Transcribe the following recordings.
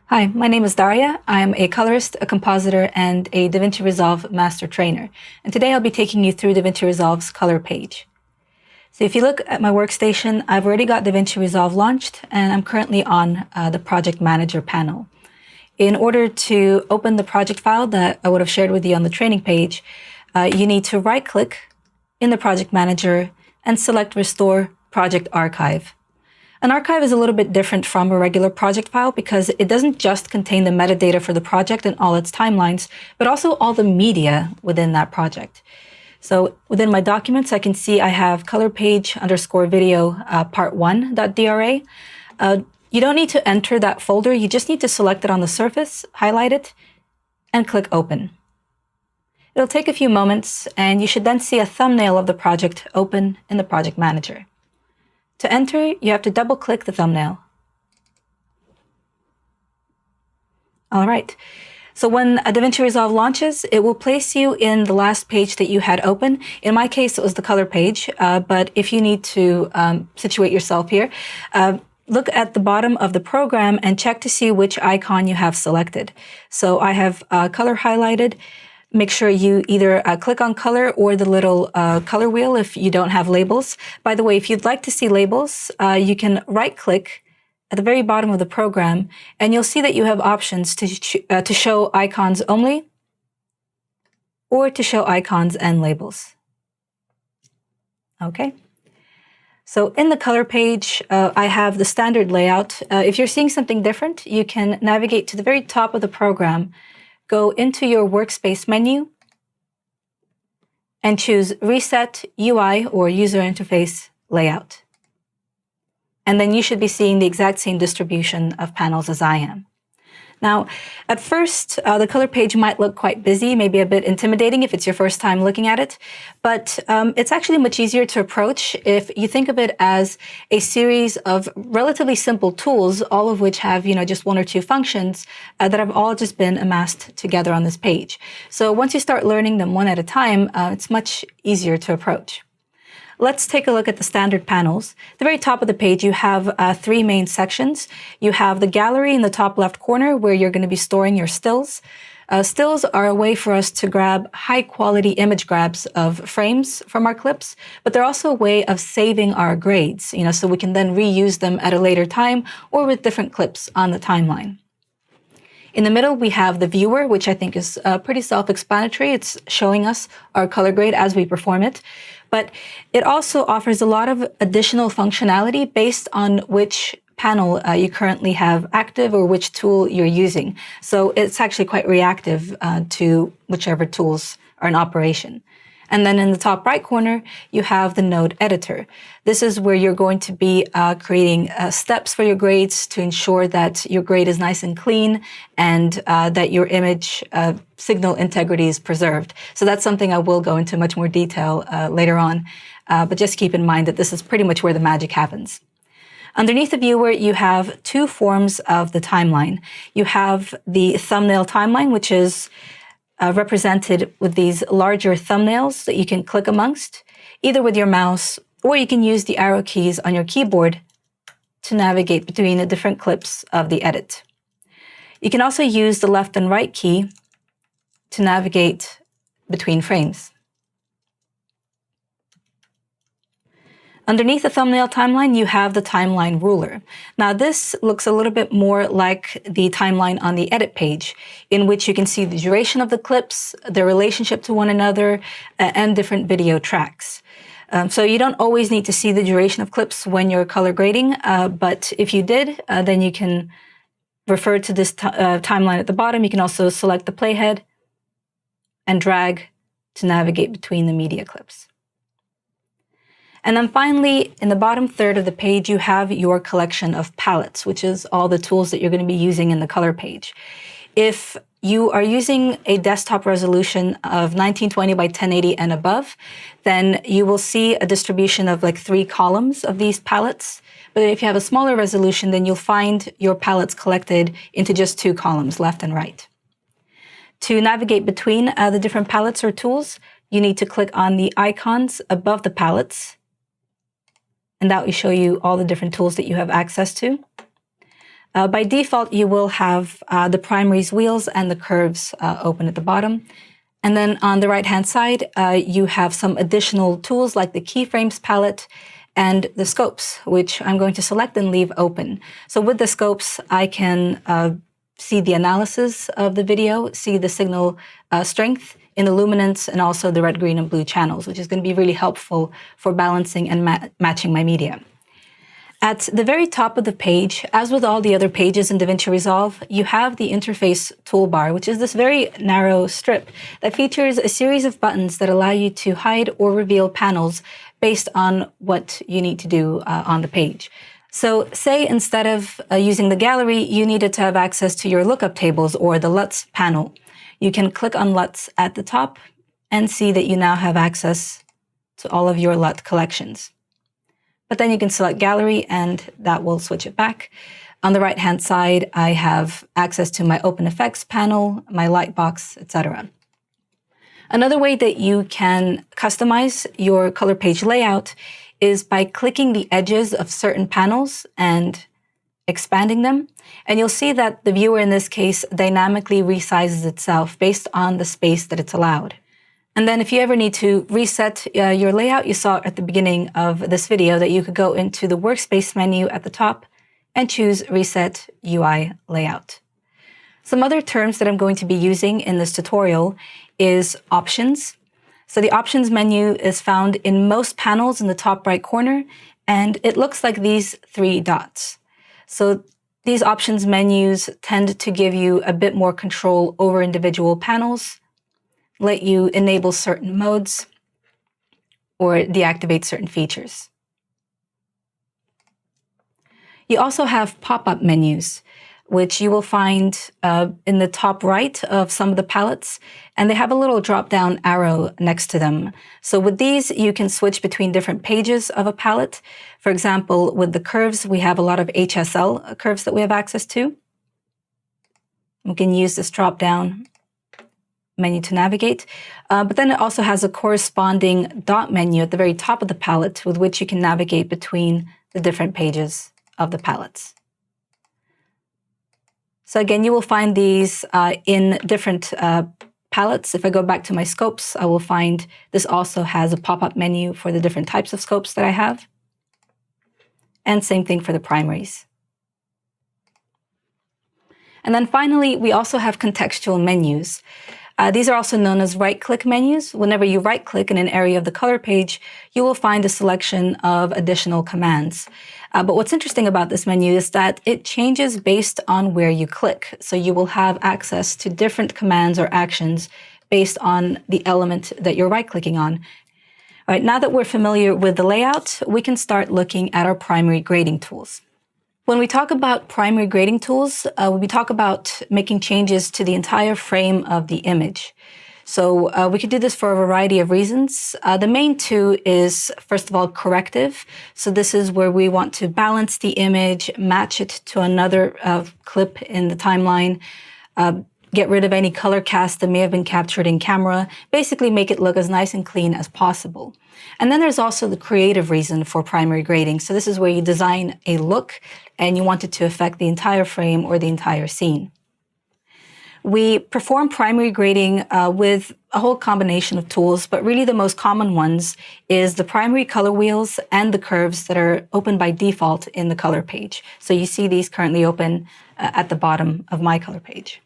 Hi, my name is Daria. I'm a colorist, a compositor, and a DaVinci Resolve master trainer. And today I'll be taking you through DaVinci Resolve's color page. So if you look at my workstation, I've already got DaVinci Resolve launched, and I'm currently on the Project Manager panel. In order to open the project file that I would have shared with you on the training page, you need to right-click in the Project Manager and select Restore Project Archive. An archive is a little bit different from a regular project file because it doesn't just contain the metadata for the project and all its timelines, but also all the media within that project. So within my documents, I can see I have color page underscore video part1.dra. You don't need to enter that folder. You just need to select it on the surface, highlight it, and click open. It'll take a few moments, and you should then see a thumbnail of the project open in the Project Manager. To enter, you have to double-click the thumbnail. All right. So when DaVinci Resolve launches, it will place you in the last page that you had open. In my case, it was the color page, but if you need to situate yourself here, look at the bottom of the program and check to see which icon you have selected. So I have color highlighted. Make sure you either click on color or the little color wheel if you don't have labels. By the way, if you'd like to see labels, you can right-click at the very bottom of the program, and you'll see that you have options to show icons only or to show icons and labels. Okay. So in the color page, I have the standard layout. If you're seeing something different, you can navigate to the very top of the program, go into your workspace menu, and choose Reset UI or User Interface Layout. And then you should be seeing the exact same distribution of panels as I am. Now, at first, the color page might look quite busy, maybe a bit intimidating if it's your first time looking at it, but it's actually much easier to approach if you think of it as a series of relatively simple tools, all of which have, just one or two functions that have all just been amassed together on this page. So once you start learning them one at a time, it's much easier to approach. Let's take a look at the standard panels. At the very top of the page, you have three main sections. You have the gallery in the top left corner where you're going to be storing your stills. Stills are a way for us to grab high-quality image grabs of frames from our clips, but they're also a way of saving our grades, so we can then reuse them at a later time or with different clips on the timeline. In the middle, we have the viewer, which I think is pretty self-explanatory. It's showing us our color grade as we perform it. But it also offers a lot of additional functionality based on which panel you currently have active or which tool you're using. So it's actually quite reactive to whichever tools are in operation. And then in the top right corner, you have the node editor. This is where you're going to be creating steps for your grades to ensure that your grade is nice and clean and that your image signal integrity is preserved. So that's something I will go into much more detail later on. But just keep in mind that this is pretty much where the magic happens. Underneath the viewer, you have two forms of the timeline. You have the thumbnail timeline, which is represented with these larger thumbnails that you can click amongst, either with your mouse, or you can use the arrow keys on your keyboard to navigate between the different clips of the edit. You can also use the left and right key to navigate between frames. Underneath the thumbnail timeline, you have the timeline ruler. Now, this looks a little bit more like the timeline on the edit page, in which you can see the duration of the clips, their relationship to one another, and different video tracks. So you don't always need to see the duration of clips when you're color grading, but if you did, then you can refer to this timeline at the bottom. You can also select the playhead and drag to navigate between the media clips. And then finally, in the bottom third of the page, you have your collection of palettes, which is all the tools that you're going to be using in the color page. If you are using a desktop resolution of 1920 by 1080 and above, then you will see a distribution of like 3 columns of these palettes. But if you have a smaller resolution, then you'll find your palettes collected into just 2 columns, left and right. To navigate between the different palettes or tools, you need to click on the icons above the palettes, and that will show you all the different tools that you have access to. By default, you will have the primaries wheels and the curves open at the bottom. And then on the right-hand side, you have some additional tools like the keyframes palette and the scopes, which I'm going to select and leave open. So with the scopes, I can see the analysis of the video, see the signal strength in the luminance, and also the red, green, and blue channels, which is going to be really helpful for balancing and matching my media. At the very top of the page, as with all the other pages in DaVinci Resolve, you have the interface toolbar, which is this very narrow strip that features a series of buttons that allow you to hide or reveal panels based on what you need to do on the page. So say instead of using the gallery, you needed to have access to your lookup tables or the LUTs panel. You can click on LUTs at the top and see that you now have access to all of your LUT collections. But then you can select gallery and that will switch it back. On the right-hand side, I have access to my open effects panel, my lightbox, etc. Another way that you can customize your color page layout is by clicking the edges of certain panels and expanding them. And you'll see that the viewer in this case dynamically resizes itself based on the space that it's allowed. And then if you ever need to reset your layout, you saw at the beginning of this video that you could go into the workspace menu at the top and choose Reset UI Layout. Some other terms that I'm going to be using in this tutorial is options. So the options menu is found in most panels in the top right corner, and it looks like these three dots. So these options menus tend to give you a bit more control over individual panels, let you enable certain modes, or deactivate certain features. You also have pop-up menus, which you will find in the top right of some of the palettes, and they have a little drop-down arrow next to them. So with these, you can switch between different pages of a palette. For example, with the curves, we have a lot of HSL curves that we have access to. We can use this drop-down menu to navigate, but then it also has a corresponding dot menu at the very top of the palette with which you can navigate between the different pages of the palettes. So again, you will find these in different palettes. If I go back to my scopes, I will find this also has a pop-up menu for the different types of scopes that I have. And same thing for the primaries. And then finally, we also have contextual menus. These are also known as right-click menus. Whenever you right-click in an area of the color page, you will find a selection of additional commands. But what's interesting about this menu is that it changes based on where you click. So you will have access to different commands or actions based on the element that you're right-clicking on. All right, now that we're familiar with the layout, we can start looking at our primary grading tools. When we talk about primary grading tools, we talk about making changes to the entire frame of the image. So we could do this for a variety of reasons. The main two is, first of all, corrective. So this is where we want to balance the image, match it to another clip in the timeline, get rid of any color cast that may have been captured in camera, basically make it look as nice and clean as possible. And then there's also the creative reason for primary grading. So this is where you design a look and you want it to affect the entire frame or the entire scene. We perform primary grading with a whole combination of tools, but really the most common ones is the primary color wheels and the curves that are open by default in the color page. So you see these currently open at the bottom of my color page.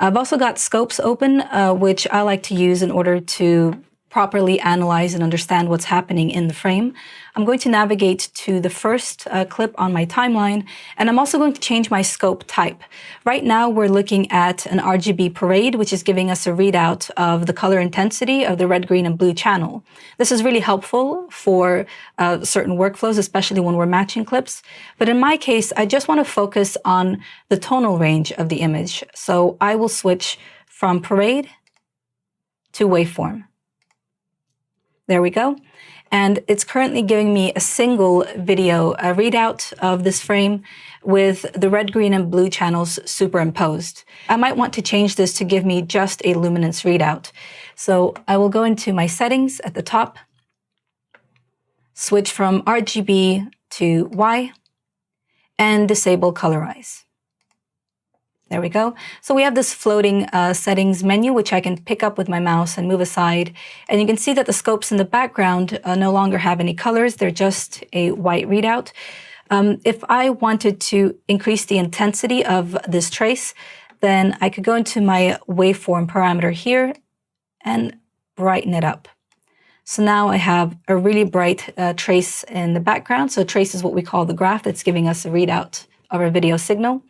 I've also got scopes open, which I like to use in order to properly analyze and understand what's happening in the frame. I'm going to navigate to the first clip on my timeline, and I'm also going to change my scope type. Right now, we're looking at an RGB parade, which is giving us a readout of the color intensity of the red, green, and blue channel. This is really helpful for certain workflows, especially when we're matching clips. But in my case, I just want to focus on the tonal range of the image. So I will switch from parade to waveform. There we go. And it's currently giving me a single video readout of this frame with the red, green, and blue channels superimposed. I might want to change this to give me just a luminance readout. So I will go into my settings at the top, switch from RGB to Y, and disable colorize. There we go. So we have this floating settings menu, which I can pick up with my mouse and move aside. And you can see that the scopes in the background no longer have any colors. They're just a white readout. If I wanted to increase the intensity of this trace, then I could go into my waveform parameter here and brighten it up. So now I have a really bright trace in the background. So trace is what we call the graph that's giving us a readout of our video signal.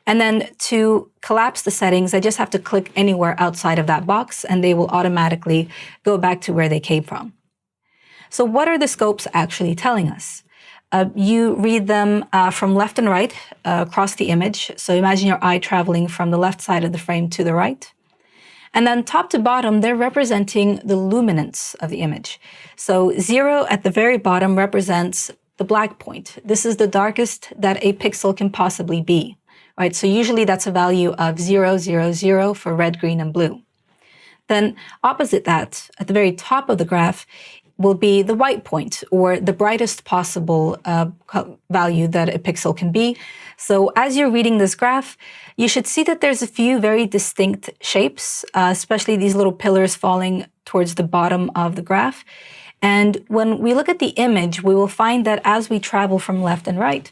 And then to collapse the settings, I just have to click anywhere outside of that box and they will automatically go back to where they came from. So what are the scopes actually telling us? You read them from left and right across the image. So imagine your eye traveling from the left side of the frame to the right. And then top to bottom, they're representing the luminance of the image. So 0 at the very bottom represents the black point. This is the darkest that a pixel can possibly be. Right, so usually that's a value of 0, 0, 0 for red, green, and blue. Then opposite that, at the very top of the graph, will be the white point, or the brightest possible value that a pixel can be. So as you're reading this graph, you should see that there's a few very distinct shapes, especially these little pillars falling towards the bottom of the graph. And when we look at the image, we will find that as we travel from left and right,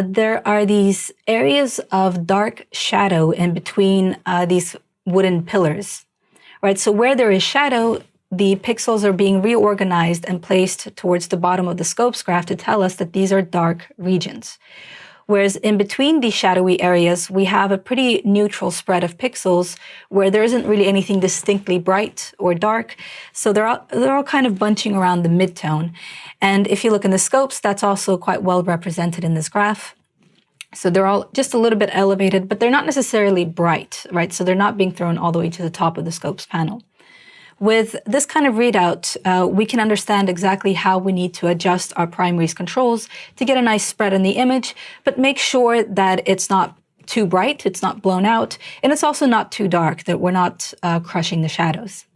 there are these areas of dark shadow in between these wooden pillars, right? So where there is shadow, the pixels are being reorganized and placed towards the bottom of the scopes graph to tell us that these are dark regions. Whereas in between these shadowy areas, we have a pretty neutral spread of pixels where there isn't really anything distinctly bright or dark. So they're all kind of bunching around the midtone. And if you look in the scopes, that's also quite well represented in this graph. So they're all just a little bit elevated, but they're not necessarily bright, right? So they're not being thrown all the way to the top of the scopes panel. With this kind of readout, we can understand exactly how we need to adjust our primaries controls to get a nice spread in the image, but make sure that it's not too bright, it's not blown out, and it's also not too dark, that we're not crushing the shadows.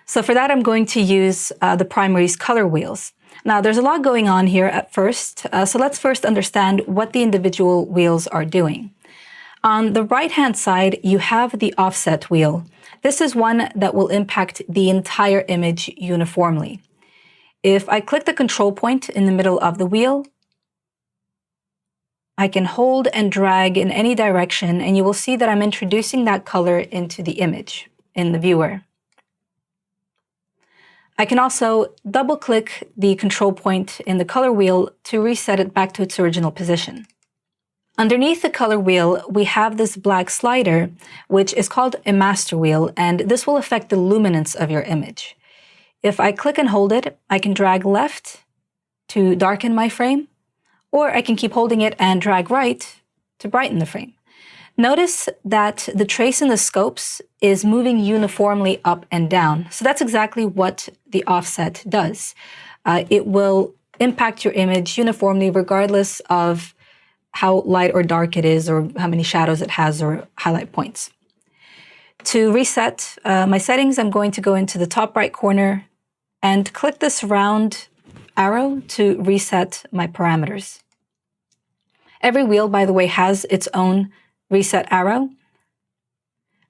So for that, I'm going to use the primaries color wheels. Now, there's a lot going on here at first, so let's first understand what the individual wheels are doing. On the right-hand side, you have the offset wheel. This is one that will impact the entire image uniformly. If I click the control point in the middle of the wheel, I can hold and drag in any direction, and you will see that I'm introducing that color into the image in the viewer. I can also double-click the control point in the color wheel to reset it back to its original position. Underneath the color wheel, we have this black slider, which is called a master wheel, and this will affect the luminance of your image. If I click and hold it, I can drag left to darken my frame, or I can keep holding it and drag right to brighten the frame. Notice that the trace in the scopes is moving uniformly up and down. So that's exactly what the offset does. It will impact your image uniformly regardless of how light or dark it is, or how many shadows it has, or highlight points. To reset my settings, I'm going to go into the top right corner and click this round arrow to reset my parameters. Every wheel, by the way, has its own reset arrow.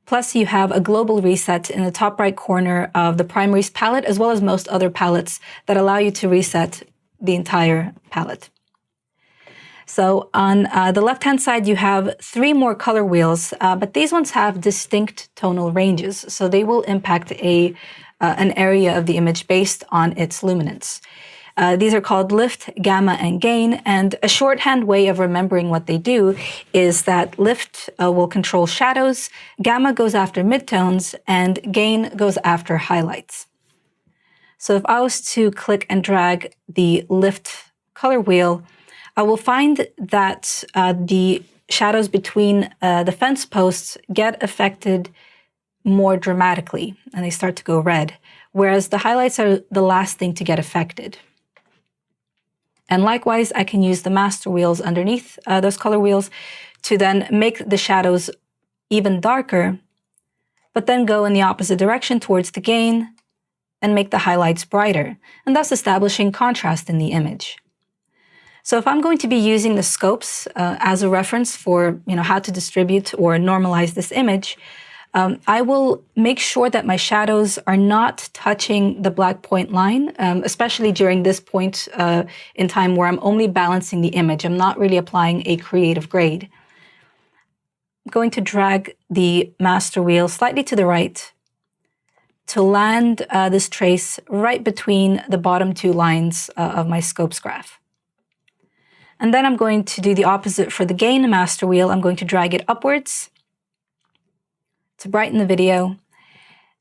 Plus, you have a global reset in the top right corner of the primaries palette, as well as most other palettes that allow you to reset the entire palette. So on the left-hand side, you have 3 more color wheels, but these ones have distinct tonal ranges. So they will impact an area of the image based on its luminance. These are called lift, gamma, and gain. And a shorthand way of remembering what they do is that lift will control shadows, gamma goes after midtones, and gain goes after highlights. So if I was to click and drag the lift color wheel, I will find that the shadows between the fence posts get affected more dramatically, and they start to go red, whereas the highlights are the last thing to get affected. And likewise, I can use the master wheels underneath those color wheels to then make the shadows even darker, but then go in the opposite direction towards the gain and make the highlights brighter, and thus establishing contrast in the image. So if I'm going to be using the scopes as a reference for how to distribute or normalize this image, I will make sure that my shadows are not touching the black point line, especially during this point in time where I'm only balancing the image. I'm not really applying a creative grade. I'm going to drag the master wheel slightly to the right to land this trace right between the bottom two lines of my scopes graph. And then I'm going to do the opposite for the gain master wheel. I'm going to drag it upwards to brighten the video.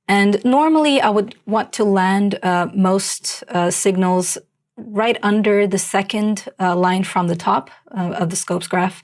And normally I would want to land most signals right under the second line from the top of the scopes graph.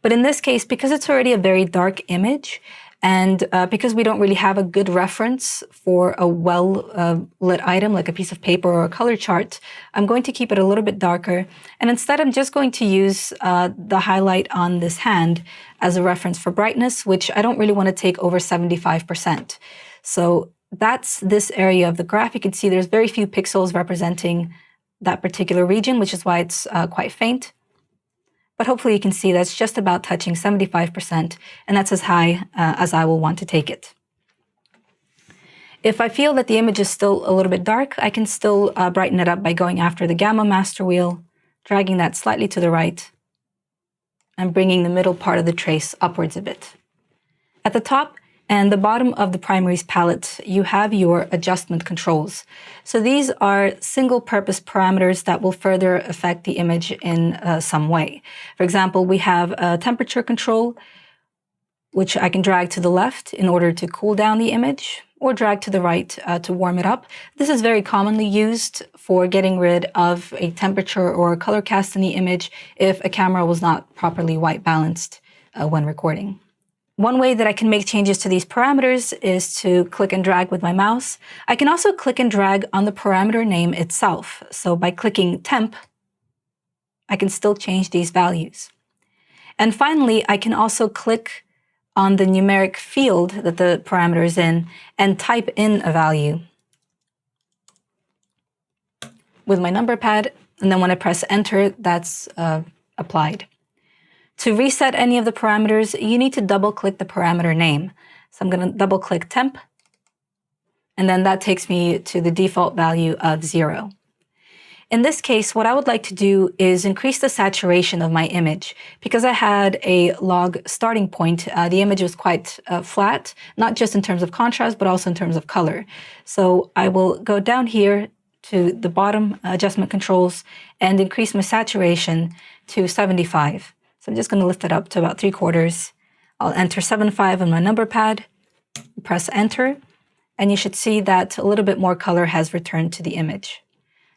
But in this case, because it's already a very dark image, and because we don't really have a good reference for a well-lit item like a piece of paper or a color chart, I'm going to keep it a little bit darker. And instead, I'm just going to use the highlight on this hand as a reference for brightness, which I don't really want to take over 75%. So that's this area of the graph. You can see there's very few pixels representing that particular region, which is why it's quite faint. But hopefully you can see that's just about touching 75%, and that's as high as I will want to take it. If I feel that the image is still a little bit dark, I can still brighten it up by going after the gamma master wheel, dragging that slightly to the right, and bringing the middle part of the trace upwards a bit. At the top and the bottom of the primaries palette, you have your adjustment controls. So these are single-purpose parameters that will further affect the image in some way. For example, we have a temperature control, which I can drag to the left in order to cool down the image, or drag to the right to warm it up. This is very commonly used for getting rid of a temperature or a color cast in the image if a camera was not properly white balanced when recording. One way that I can make changes to these parameters is to click and drag with my mouse. I can also click and drag on the parameter name itself. So by clicking temp, I can still change these values. And finally, I can also click on the numeric field that the parameter is in and type in a value with my number pad. And then when I press enter, that's applied. To reset any of the parameters, you need to double-click the parameter name. So I'm going to double-click temp, and then that takes me to the default value of 0. In this case, what I would like to do is increase the saturation of my image. Because I had a log starting point, the image was quite flat, not just in terms of contrast, but also in terms of color. So I will go down here to the bottom adjustment controls and increase my saturation to 75. So I'm just going to lift it up to about 3/4. I'll enter 75 on my number pad, press enter, and you should see that a little bit more color has returned to the image.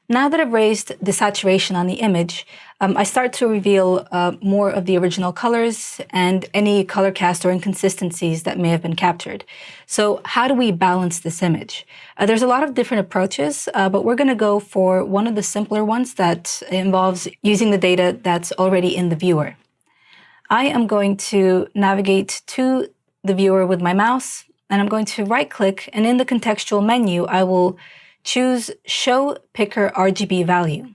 Now that I've raised the saturation on the image, I start to reveal more of the original colors and any color cast or inconsistencies that may have been captured. So how do we balance this image? There's a lot of different approaches, but we're going to go for one of the simpler ones that involves using the data that's already in the viewer. I am going to navigate to the viewer with my mouse, and I'm going to right-click, and in the contextual menu, I will choose Show Picker RGB Value.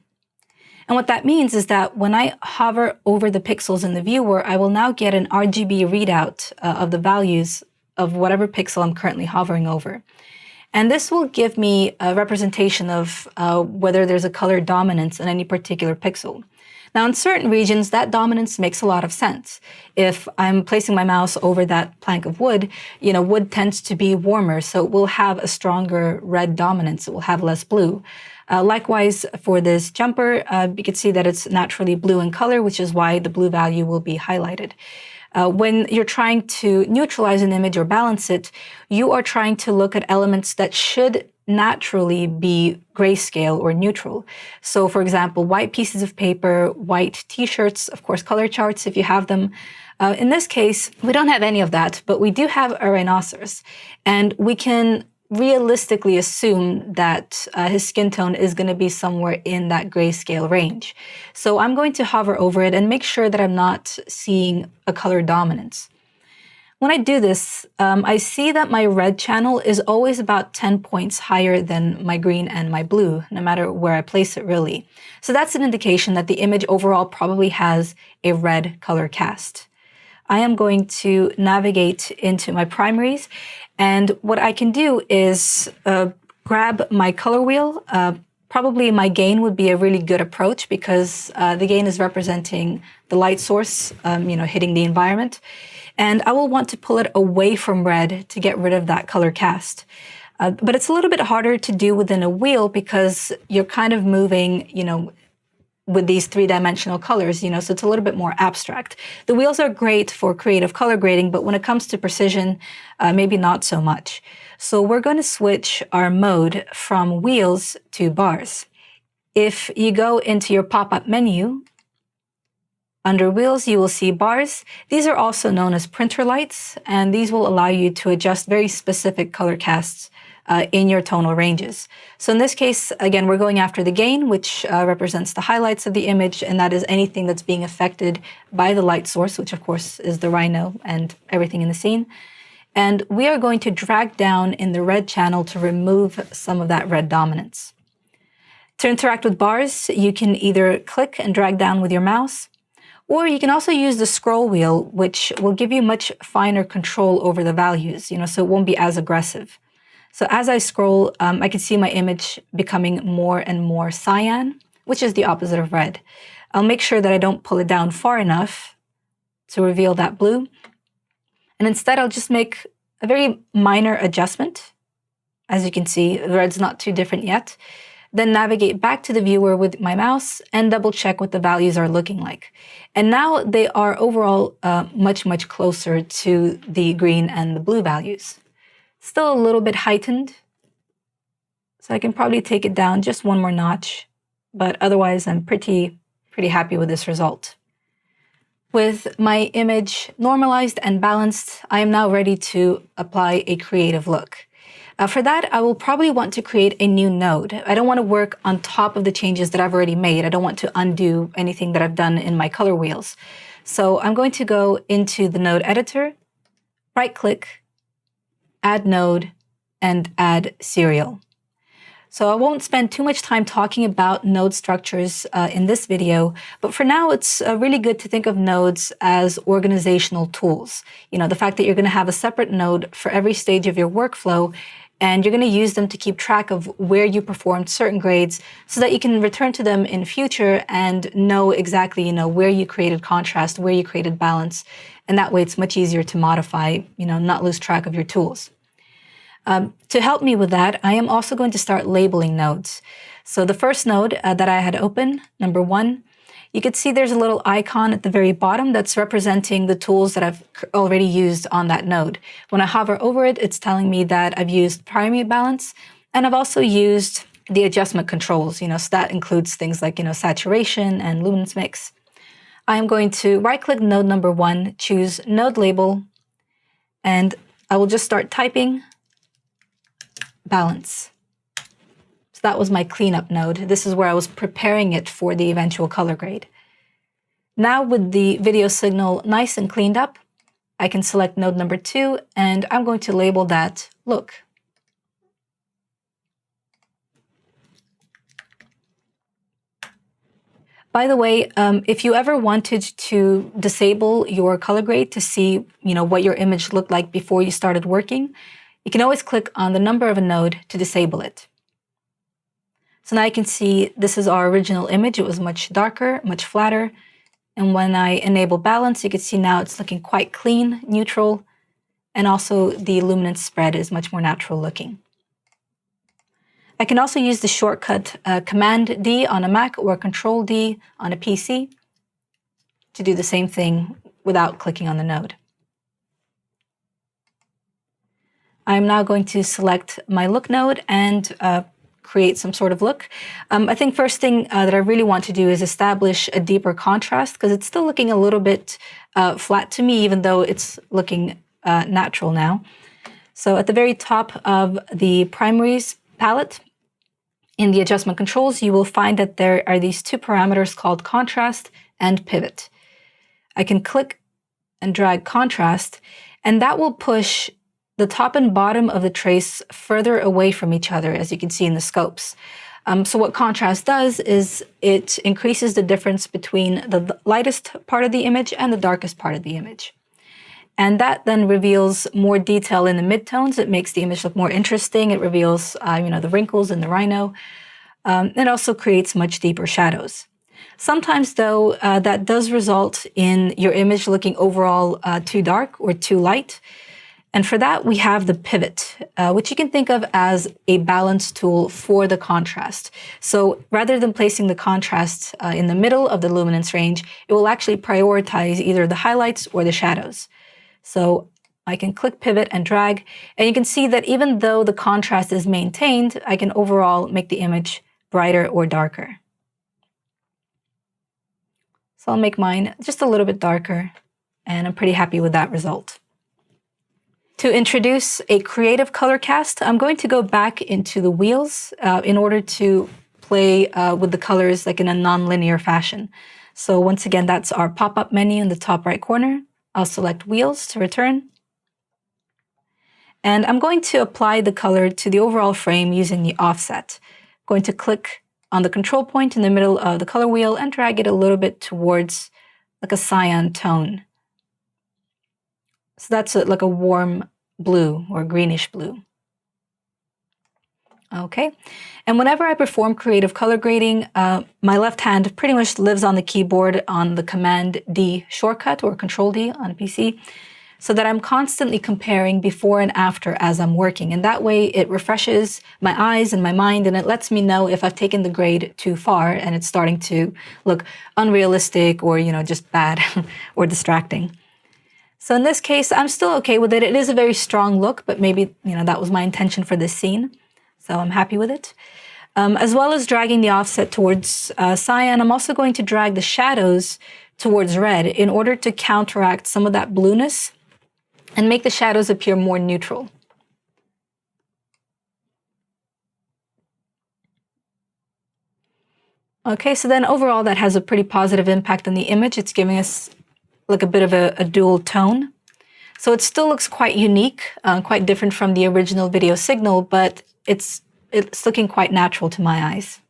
And what that means is that when I hover over the pixels in the viewer, I will now get an RGB readout of the values of whatever pixel I'm currently hovering over. And this will give me a representation of whether there's a color dominance in any particular pixel. Now, in certain regions, that dominance makes a lot of sense. If I'm placing my mouse over that plank of wood, wood tends to be warmer, so it will have a stronger red dominance. It will have less blue. Likewise, for this jumper, you can see that it's naturally blue in color, which is why the blue value will be highlighted. When you're trying to neutralize an image or balance it, you are trying to look at elements that should naturally be grayscale or neutral. So for example, white pieces of paper, white t-shirts, of course, color charts if you have them. In this case, we don't have any of that, but we do have a rhinoceros. And we can realistically assume that his skin tone is going to be somewhere in that grayscale range. So I'm going to hover over it and make sure that I'm not seeing a color dominance. When I do this, I see that my red channel is always about 10 points higher than my green and my blue, no matter where I place it really. So that's an indication that the image overall probably has a red color cast. I am going to navigate into my primaries, and what I can do is grab my color wheel. Probably my gain would be a really good approach because the gain is representing the light source, hitting the environment. And I will want to pull it away from red to get rid of that color cast. But it's a little bit harder to do within a wheel because you're kind of moving, with these three-dimensional colors, so it's a little bit more abstract. The wheels are great for creative color grading, but when it comes to precision, maybe not so much. So we're going to switch our mode from wheels to bars. If you go into your pop-up menu, under wheels, you will see bars. These are also known as printer lights, and these will allow you to adjust very specific color casts in your tonal ranges. So in this case, again, we're going after the gain, which represents the highlights of the image, and that is anything that's being affected by the light source, which of course is the rhino and everything in the scene. And we are going to drag down in the red channel to remove some of that red dominance. To interact with bars, you can either click and drag down with your mouse, or you can also use the scroll wheel, which will give you much finer control over the values, so it won't be as aggressive. So as I scroll, I can see my image becoming more and more cyan, which is the opposite of red. I'll make sure that I don't pull it down far enough to reveal that blue. And instead, I'll just make a very minor adjustment. As you can see, the red's not too different yet. Then navigate back to the viewer with my mouse and double check what the values are looking like. And now they are overall much, much closer to the green and the blue values. Still a little bit heightened, so I can probably take it down just one more notch, but otherwise I'm pretty happy with this result. With my image normalized and balanced, I am now ready to apply a creative look. For that, I will probably want to create a new node. I don't want to work on top of the changes that I've already made. I don't want to undo anything that I've done in my color wheels. So I'm going to go into the node editor, right-click, add node, and add serial. So I won't spend too much time talking about node structures in this video, but for now it's really good to think of nodes as organizational tools. The fact that you're going to have a separate node for every stage of your workflow, and you're going to use them to keep track of where you performed certain grades so that you can return to them in future and know exactly, where you created contrast, where you created balance. And that way it's much easier to modify, not lose track of your tools. To help me with that, I am also going to start labeling nodes. So the first node that I had open, number 1, you can see there's a little icon at the very bottom that's representing the tools that I've already used on that node. When I hover over it, it's telling me that I've used primary balance, and I've also used the adjustment controls, so that includes things like, saturation and luminance mix. I'm going to right-click node number 1, choose node label, and I will just start typing balance. So that was my cleanup node. This is where I was preparing it for the eventual color grade. Now with the video signal nice and cleaned up, I can select node number 2, and I'm going to label that look. By the way, if you ever wanted to disable your color grade to see, what your image looked like before you started working, you can always click on the number of a node to disable it. So now you can see this is our original image. It was much darker, much flatter. And when I enable balance, you can see now it's looking quite clean, neutral, and also the luminance spread is much more natural looking. I can also use the shortcut Command D on a Mac or Control D on a PC to do the same thing without clicking on the node. I'm now going to select my look node and create some sort of look. I think first thing that I really want to do is establish a deeper contrast because it's still looking a little bit flat to me, even though it's looking natural now. So at the very top of the primaries palette, in the adjustment controls, you will find that there are these 2 parameters called contrast and pivot. I can click and drag contrast, And that will push the top and bottom of the trace further away from each other, as you can see in the scopes. So what contrast does is it increases the difference between the lightest part of the image and the darkest part of the image. And that then reveals more detail in the midtones. It makes the image look more interesting. It reveals, the wrinkles in the rhino. It also creates much deeper shadows. Sometimes, though, that does result in your image looking overall too dark or too light. And for that, we have the pivot, which you can think of as a balance tool for the contrast. So rather than placing the contrast in the middle of the luminance range, it will actually prioritize either the highlights or the shadows. So I can click pivot and drag, and you can see that even though the contrast is maintained, I can overall make the image brighter or darker. So I'll make mine just a little bit darker, and I'm pretty happy with that result. To introduce a creative color cast, I'm going to go back into the wheels in order to play with the colors like in a non-linear fashion. So once again, that's our pop-up menu in the top right corner. I'll select wheels to return. And I'm going to apply the color to the overall frame using the offset. I'm going to click on the control point in the middle of the color wheel and drag it a little bit towards like a cyan tone. So that's like a warm blue or greenish blue. Okay, and whenever I perform creative color grading, my left hand pretty much lives on the keyboard on the Command D shortcut or Control D on PC, so that I'm constantly comparing before and after as I'm working. And that way it refreshes my eyes and my mind, and it lets me know if I've taken the grade too far and it's starting to look unrealistic or, just bad or distracting. So in this case, I'm still okay with it. It is a very strong look, but maybe, that was my intention for this scene. So I'm happy with it. As well as dragging the offset towards cyan, I'm also going to drag the shadows towards red in order to counteract some of that blueness and make the shadows appear more neutral. Okay, so then overall that has a pretty positive impact on the image. It's giving us like a bit of a dual tone. So it still looks quite unique, quite different from the original video signal, but it's looking quite natural to my eyes.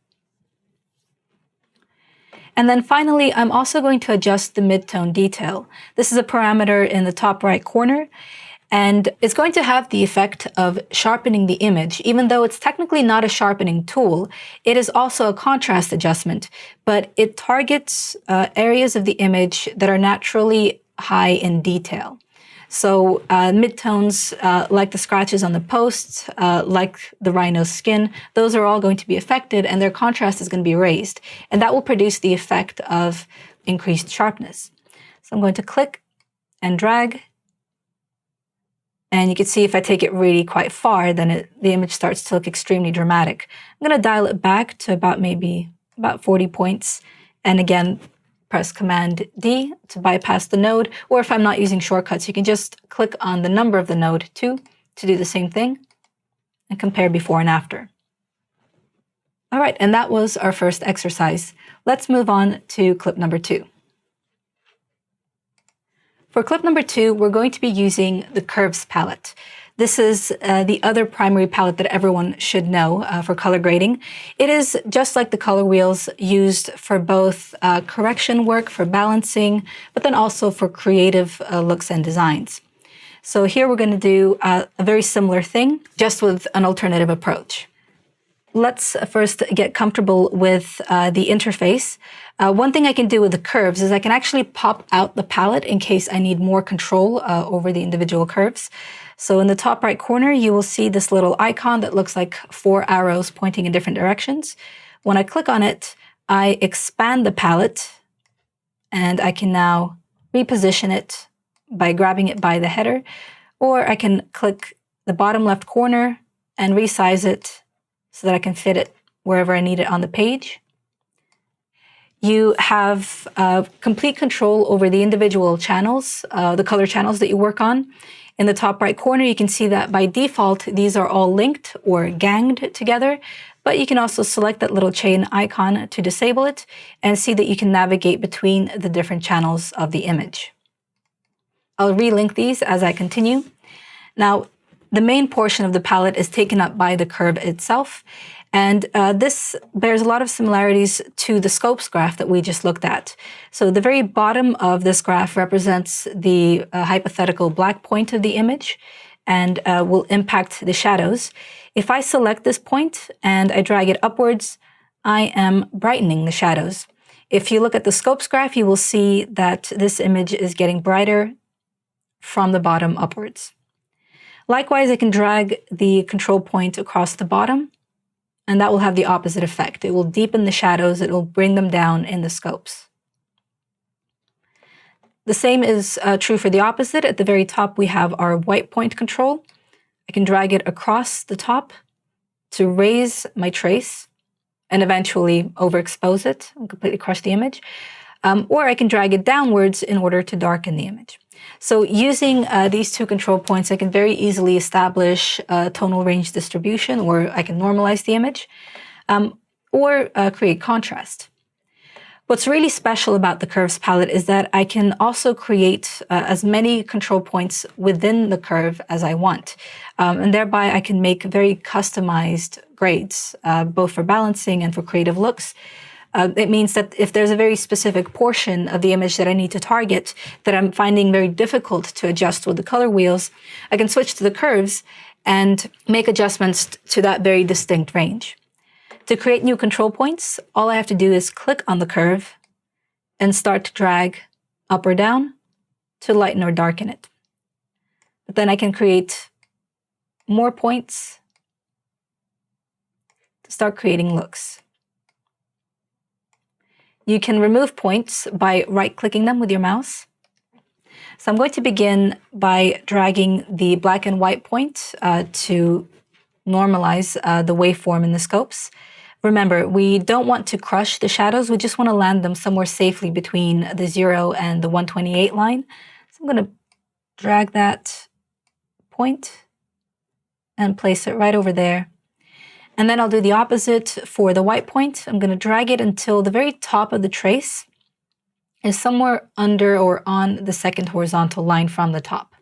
And then finally, I'm also going to adjust the midtone detail. This is a parameter in the top right corner, and it's going to have the effect of sharpening the image. Even though it's technically not a sharpening tool, it is also a contrast adjustment, but it targets areas of the image that are naturally high in detail. So midtones, like the scratches on the posts, like the rhino's skin, those are all going to be affected, and their contrast is going to be raised. And that will produce the effect of increased sharpness. So I'm going to click and drag. And you can see if I take it really quite far, then the image starts to look extremely dramatic. I'm going to dial it back to about 40 points. And again, press Command D to bypass the node. Or if I'm not using shortcuts, you can just click on the number of the node 2 to do the same thing and compare before and after. All right, and that was our first exercise. Let's move on to clip number 2. For clip number 2, we're going to be using the Curves palette. This is the other primary palette that everyone should know for color grading. It is just like the color wheels, used for both correction work, for balancing, but then also for creative looks and designs. So here we're going to do a very similar thing, just with an alternative approach. Let's first get comfortable with the interface. One thing I can do with the curves is I can actually pop out the palette in case I need more control over the individual curves. So in the top right corner, you will see this little icon that looks like 4 arrows pointing in different directions. When I click on it, I expand the palette, and I can now reposition it by grabbing it by the header, or I can click the bottom left corner and resize it so that I can fit it wherever I need it on the page. You have complete control over the individual channels, the color channels that you work on. In the top right corner, you can see that by default, these are all linked or ganged together, but you can also select that little chain icon to disable it and see that you can navigate between the different channels of the image. I'll relink these as I continue. Now, the main portion of the palette is taken up by the curve itself, and this bears a lot of similarities to the scopes graph that we just looked at. So the very bottom of this graph represents the hypothetical black point of the image and will impact the shadows. If I select this point and I drag it upwards, I am brightening the shadows. If you look at the scopes graph, you will see that this image is getting brighter from the bottom upwards. Likewise, I can drag the control point across the bottom, and that will have the opposite effect. It will deepen the shadows, it will bring them down in the scopes. The same is true for the opposite. At the very top, we have our white point control. I can drag it across the top to raise my trace and eventually overexpose it and completely crush the image. Or I can drag it downwards in order to darken the image. So using these two control points, I can very easily establish a tonal range distribution, or I can normalize the image, or create contrast. What's really special about the curves palette is that I can also create as many control points within the curve as I want. And thereby I can make very customized grades, both for balancing and for creative looks. It means that if there's a very specific portion of the image that I need to target that I'm finding very difficult to adjust with the color wheels, I can switch to the curves and make adjustments to that very distinct range. To create new control points, all I have to do is click on the curve and start to drag up or down to lighten or darken it. But then I can create more points to start creating looks. You can remove points by right-clicking them with your mouse. So I'm going to begin by dragging the black and white point to normalize the waveform in the scopes. Remember, we don't want to crush the shadows. We just want to land them somewhere safely between the 0 and the 128 line. So I'm going to drag that point and place it right over there. And then I'll do the opposite for the white point. I'm going to drag it until the very top of the trace is somewhere under or on the second horizontal line from the top.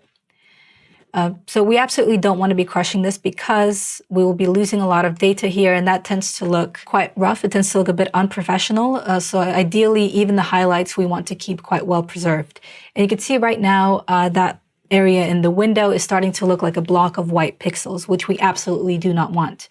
So we absolutely don't want to be crushing this because we will be losing a lot of data here, and that tends to look quite rough. It tends to look a bit unprofessional. So ideally, even the highlights we want to keep quite well preserved. And you can see right now that area in the window is starting to look like a block of white pixels, which we absolutely do not want.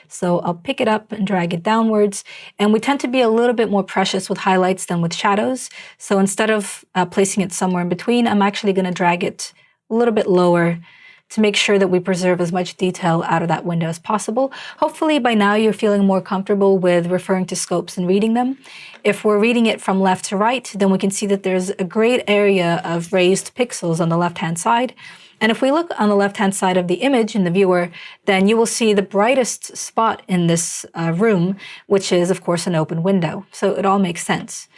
So I'll pick it up and drag it downwards. And we tend to be a little bit more precious with highlights than with shadows. So instead of placing it somewhere in between, I'm actually going to drag it a little bit lower to make sure that we preserve as much detail out of that window as possible. Hopefully by now you're feeling more comfortable with referring to scopes and reading them. If we're reading it from left to right, then we can see that there's a great area of raised pixels on the left-hand side. And if we look on the left-hand side of the image in the viewer, then you will see the brightest spot in this room, which is, of course, an open window. So it all makes sense.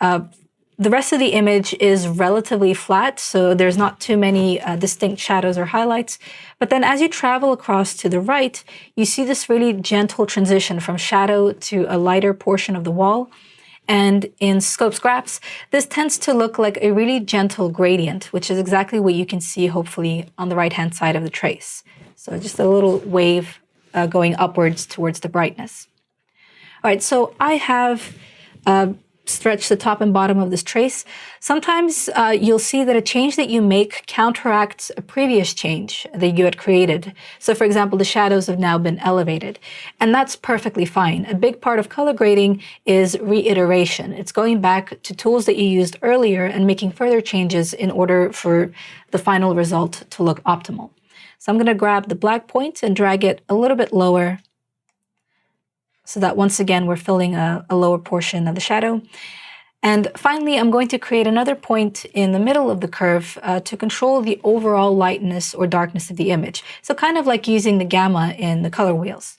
The rest of the image is relatively flat, so there's not too many distinct shadows or highlights. But then as you travel across to the right, you see this really gentle transition from shadow to a lighter portion of the wall. And in scopes graphs, this tends to look like a really gentle gradient, which is exactly what you can see hopefully on the right-hand side of the trace. So just a little wave going upwards towards the brightness. All right, so I have stretch the top and bottom of this trace. Sometimes you'll see that a change that you make counteracts a previous change that you had created. So for example, the shadows have now been elevated, and that's perfectly fine. A big part of color grading is reiteration. It's going back to tools that you used earlier and making further changes in order for the final result to look optimal. So I'm going to grab the black point and drag it a little bit lower, so that once again, we're filling a lower portion of the shadow. And finally, I'm going to create another point in the middle of the curve to control the overall lightness or darkness of the image. So kind of like using the gamma in the color wheels.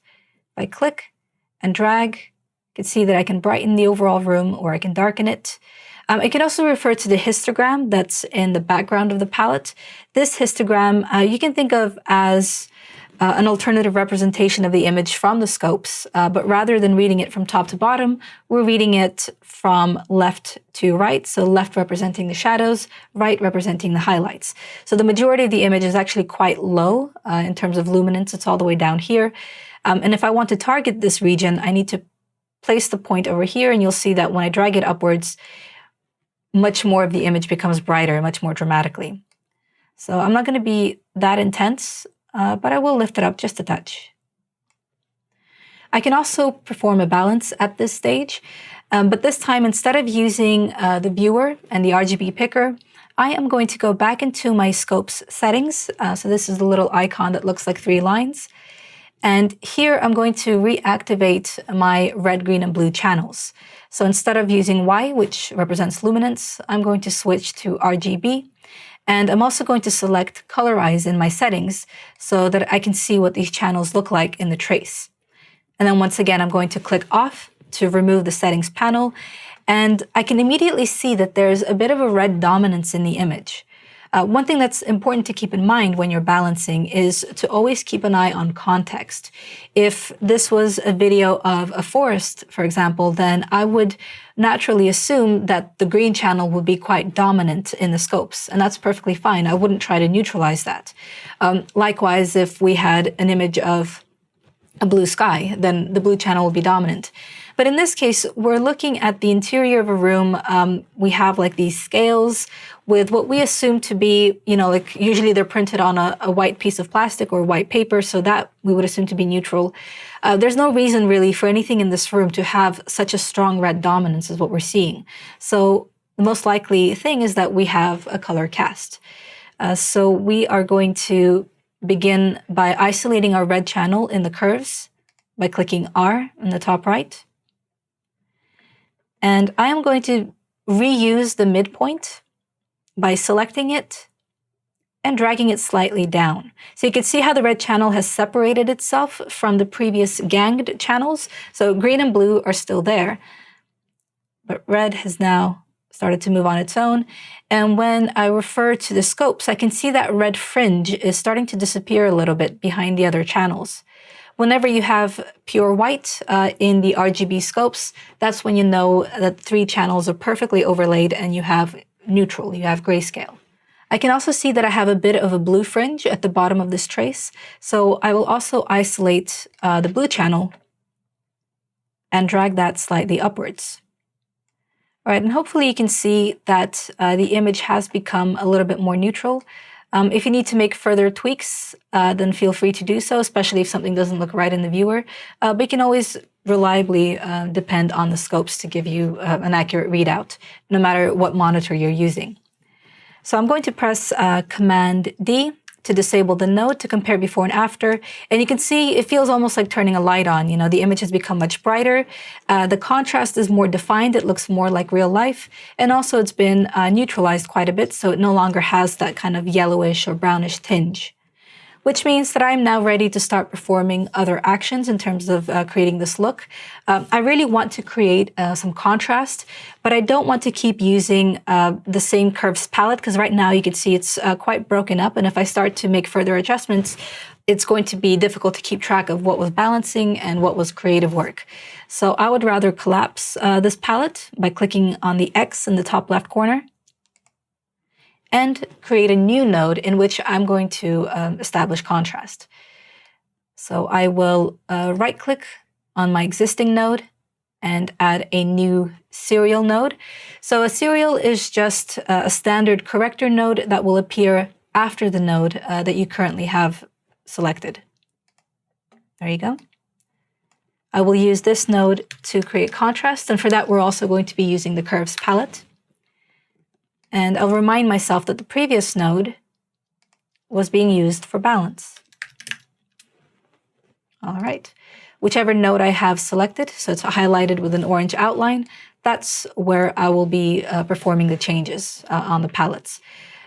If I click and drag, you can see that I can brighten the overall room or I can darken it. I can also refer to the histogram that's in the background of the palette. This histogram you can think of as an alternative representation of the image from the scopes, but rather than reading it from top to bottom, we're reading it from left to right. So left representing the shadows, right representing the highlights. So the majority of the image is actually quite low in terms of luminance. It's all the way down here. And if I want to target this region, I need to place the point over here, and you'll see that when I drag it upwards, much more of the image becomes brighter, much more dramatically. So I'm not going to be that intense, but I will lift it up just a touch. I can also perform a balance at this stage, but this time, instead of using the viewer and the RGB picker, I am going to go back into my scope's settings. So this is the little icon that looks like 3 lines. And here I'm going to reactivate my red, green, and blue channels. So instead of using Y, which represents luminance, I'm going to switch to RGB. And I'm also going to select colorize in my settings so that I can see what these channels look like in the trace. And then once again, I'm going to click off to remove the settings panel. And I can immediately see that there's a bit of a red dominance in the image. One thing that's important to keep in mind when you're balancing is to always keep an eye on context. If this was a video of a forest, for example, then I would naturally assume that the green channel would be quite dominant in the scopes, and that's perfectly fine. I wouldn't try to neutralize that. Likewise, if we had an image of a blue sky, then the blue channel will be dominant. But in this case, we're looking at the interior of a room. We have like these scales with what we assume to be, like usually they're printed on a white piece of plastic or white paper, so that we would assume to be neutral. There's no reason really for anything in this room to have such a strong red dominance as what we're seeing. So the most likely thing is that we have a color cast. So we are going to begin by isolating our red channel in the curves by clicking R in the top right. And I am going to reuse the midpoint by selecting it and dragging it slightly down. So you can see how the red channel has separated itself from the previous ganged channels. So green and blue are still there, but red has now started to move on its own. And when I refer to the scopes, I can see that red fringe is starting to disappear a little bit behind the other channels. Whenever you have pure white in the RGB scopes, that's when you know that 3 channels are perfectly overlaid and you have neutral, you have grayscale. I can also see that I have a bit of a blue fringe at the bottom of this trace, so I will also isolate the blue channel and drag that slightly upwards. All right, and hopefully you can see that the image has become a little bit more neutral. If you need to make further tweaks, then feel free to do so, especially if something doesn't look right in the viewer. But you can always reliably depend on the scopes to give you an accurate readout, no matter what monitor you're using. So I'm going to press Command D to disable the node to compare before and after. And you can see it feels almost like turning a light on. The image has become much brighter. The contrast is more defined. It looks more like real life. And also it's been neutralized quite a bit, so it no longer has that kind of yellowish or brownish tinge. Which means that I'm now ready to start performing other actions in terms of creating this look. I really want to create some contrast, but I don't want to keep using the same curves palette, because right now you can see it's quite broken up, and if I start to make further adjustments, it's going to be difficult to keep track of what was balancing and what was creative work. So I would rather collapse this palette by clicking on the X in the top left corner, and create a new node in which I'm going to establish contrast. So I will right-click on my existing node and add a new serial node. So a serial is just a standard corrector node that will appear after the node that you currently have selected. There you go. I will use this node to create contrast, and for that we're also going to be using the curves palette. And I'll remind myself that the previous node was being used for balance. All right, whichever node I have selected, so it's highlighted with an orange outline, that's where I will be performing the changes on the palettes.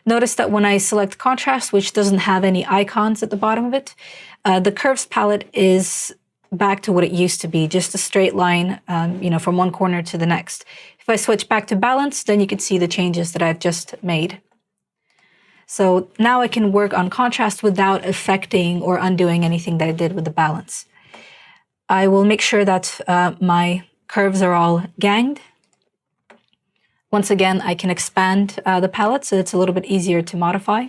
Notice that when I select contrast, which doesn't have any icons at the bottom of it, the curves palette is back to what it used to be, just a straight line, from one corner to the next. If I switch back to balance, then you can see the changes that I've just made. So now I can work on contrast without affecting or undoing anything that I did with the balance. I will make sure that my curves are all ganged. Once again, I can expand the palette so it's a little bit easier to modify.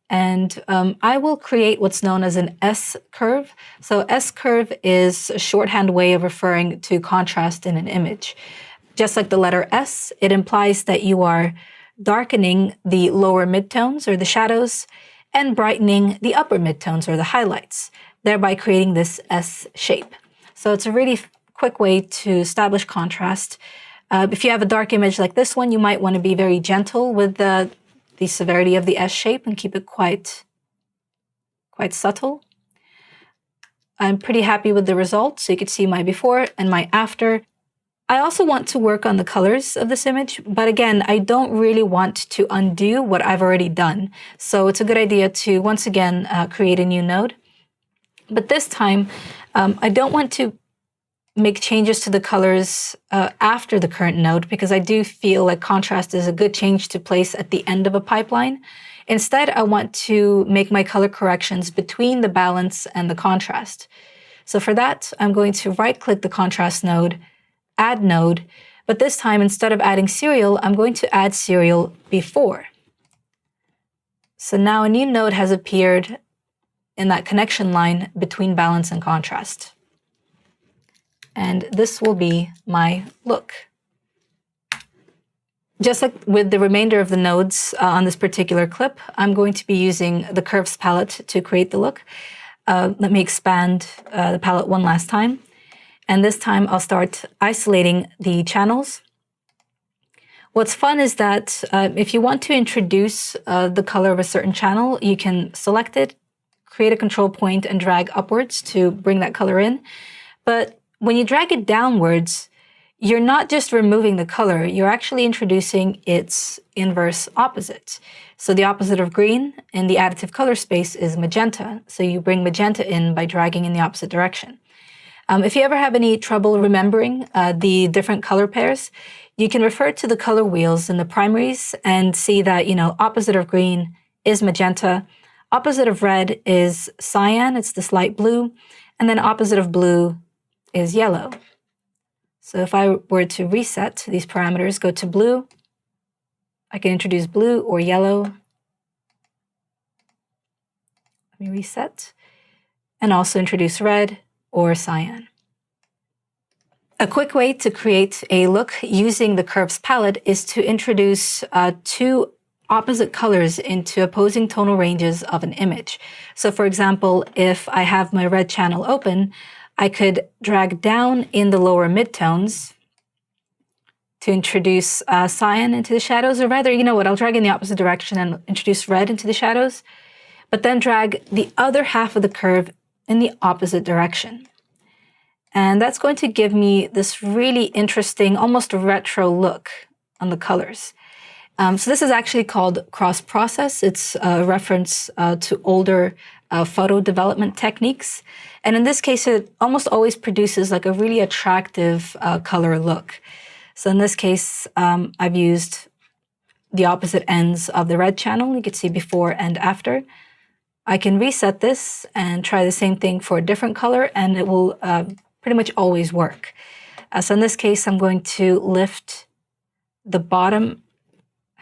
And I will create what's known as an S-curve. So S-curve is a shorthand way of referring to contrast in an image. Just like the letter S, it implies that you are darkening the lower midtones or the shadows and brightening the upper midtones or the highlights, thereby creating this S shape. So it's a really quick way to establish contrast. If you have a dark image like this one, you might want to be very gentle with the severity of the S shape and keep it quite subtle. I'm pretty happy with the result. So you could see my before and my after. I also want to work on the colors of this image, but again, I don't really want to undo what I've already done. So it's a good idea to, once again, create a new node. But this time, I don't want to make changes to the colors after the current node, because I do feel like contrast is a good change to place at the end of a pipeline. Instead, I want to make my color corrections between the balance and the contrast. So for that, I'm going to right-click the contrast node, add node, but this time, instead of adding serial, I'm going to add serial before. So now a new node has appeared in that connection line between balance and contrast. And this will be my look. Just like with the remainder of the nodes on this particular clip, I'm going to be using the curves palette to create the look. Let me expand the palette one last time. And this time I'll start isolating the channels. What's fun is that if you want to introduce the color of a certain channel, you can select it, create a control point, and drag upwards to bring that color in. But when you drag it downwards, you're not just removing the color, you're actually introducing its inverse opposite. So the opposite of green in the additive color space is magenta. So you bring magenta in by dragging in the opposite direction. If you ever have any trouble remembering the different color pairs, you can refer to the color wheels in the primaries and see that, opposite of green is magenta, opposite of red is cyan, it's this light blue, and then opposite of blue is yellow. So if I were to reset these parameters, go to blue, I can introduce blue or yellow. Let me reset. And also introduce red or cyan. A quick way to create a look using the curves palette is to introduce two opposite colors into opposing tonal ranges of an image. So for example, if I have my red channel open, I could drag down in the lower midtones to introduce cyan into the shadows, or rather, I'll drag in the opposite direction and introduce red into the shadows, but then drag the other half of the curve in the opposite direction. And that's going to give me this really interesting, almost retro look on the colors. So this is actually called cross-process. It's a reference to older photo development techniques. And in this case, it almost always produces like a really attractive color look. So in this case, I've used the opposite ends of the red channel. You can see before and after. I can reset this and try the same thing for a different color, and it will pretty much always work. So in this case, I'm going to lift the bottom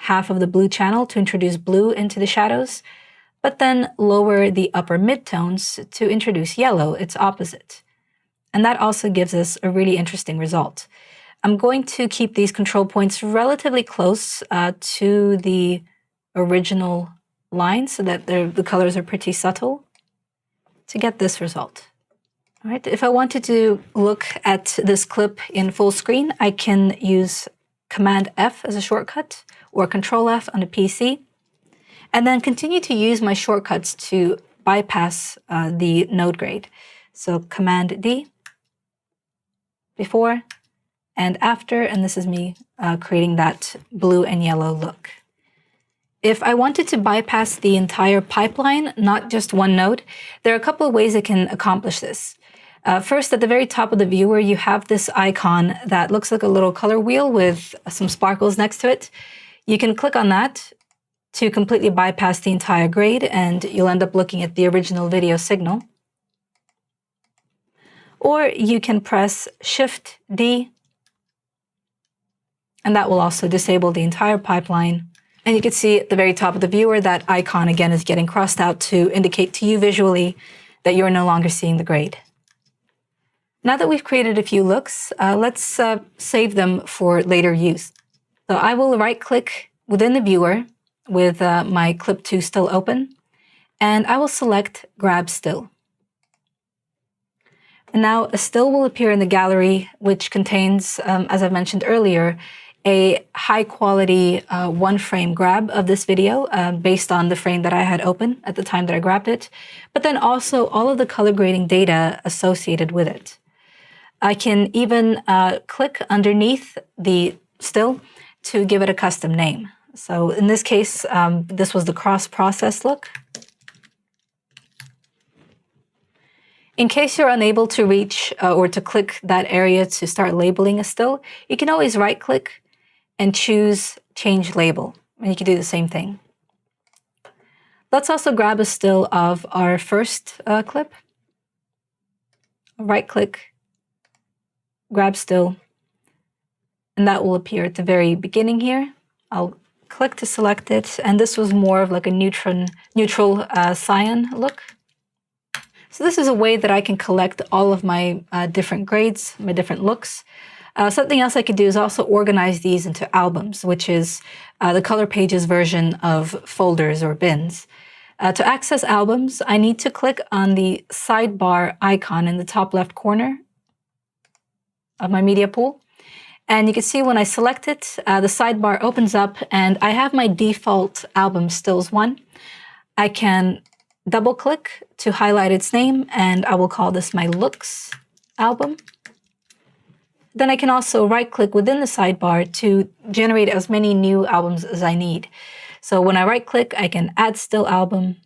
half of the blue channel to introduce blue into the shadows, but then lower the upper midtones to introduce yellow, its opposite. And that also gives us a really interesting result. I'm going to keep these control points relatively close to the original line so that the colors are pretty subtle to get this result. All right, if I wanted to look at this clip in full screen, I can use Command F as a shortcut or Control F on a PC, and then continue to use my shortcuts to bypass the node grade. So Command D, before and after, and this is me creating that blue and yellow look. If I wanted to bypass the entire pipeline, not just one node, there are a couple of ways I can accomplish this. First, at the very top of the viewer, you have this icon that looks like a little color wheel with some sparkles next to it. You can click on that to completely bypass the entire grade, and you'll end up looking at the original video signal. Or you can press Shift-D, and that will also disable the entire pipeline. And you can see at the very top of the viewer that icon again is getting crossed out to indicate to you visually that you're no longer seeing the grade. Now that we've created a few looks, let's save them for later use. So I will right-click within the viewer with my Clip 2 still open, and I will select Grab Still. And now a still will appear in the gallery, which contains, as I mentioned earlier, a high-quality one-frame grab of this video based on the frame that I had open at the time that I grabbed it, but then also all of the color grading data associated with it. I can even click underneath the still to give it a custom name. So in this case, this was the cross-process look. In case you're unable to reach or to click that area to start labeling a still, you can always right-click and choose Change Label, and you can do the same thing. Let's also grab a still of our first clip. Right-click, grab still, and that will appear at the very beginning here. I'll click to select it, and this was more of like a neutral cyan look. So this is a way that I can collect all of my different grades, my different looks. Something else I could do is also organize these into albums, which is the Color Pages version of folders or bins. To access albums, I need to click on the sidebar icon in the top left corner of my media pool. And you can see when I select it, the sidebar opens up and I have my default album Stills 1. I can double click to highlight its name, and I will call this my Looks album. Then I can also right-click within the sidebar to generate as many new albums as I need. So when I right-click, I can add still album,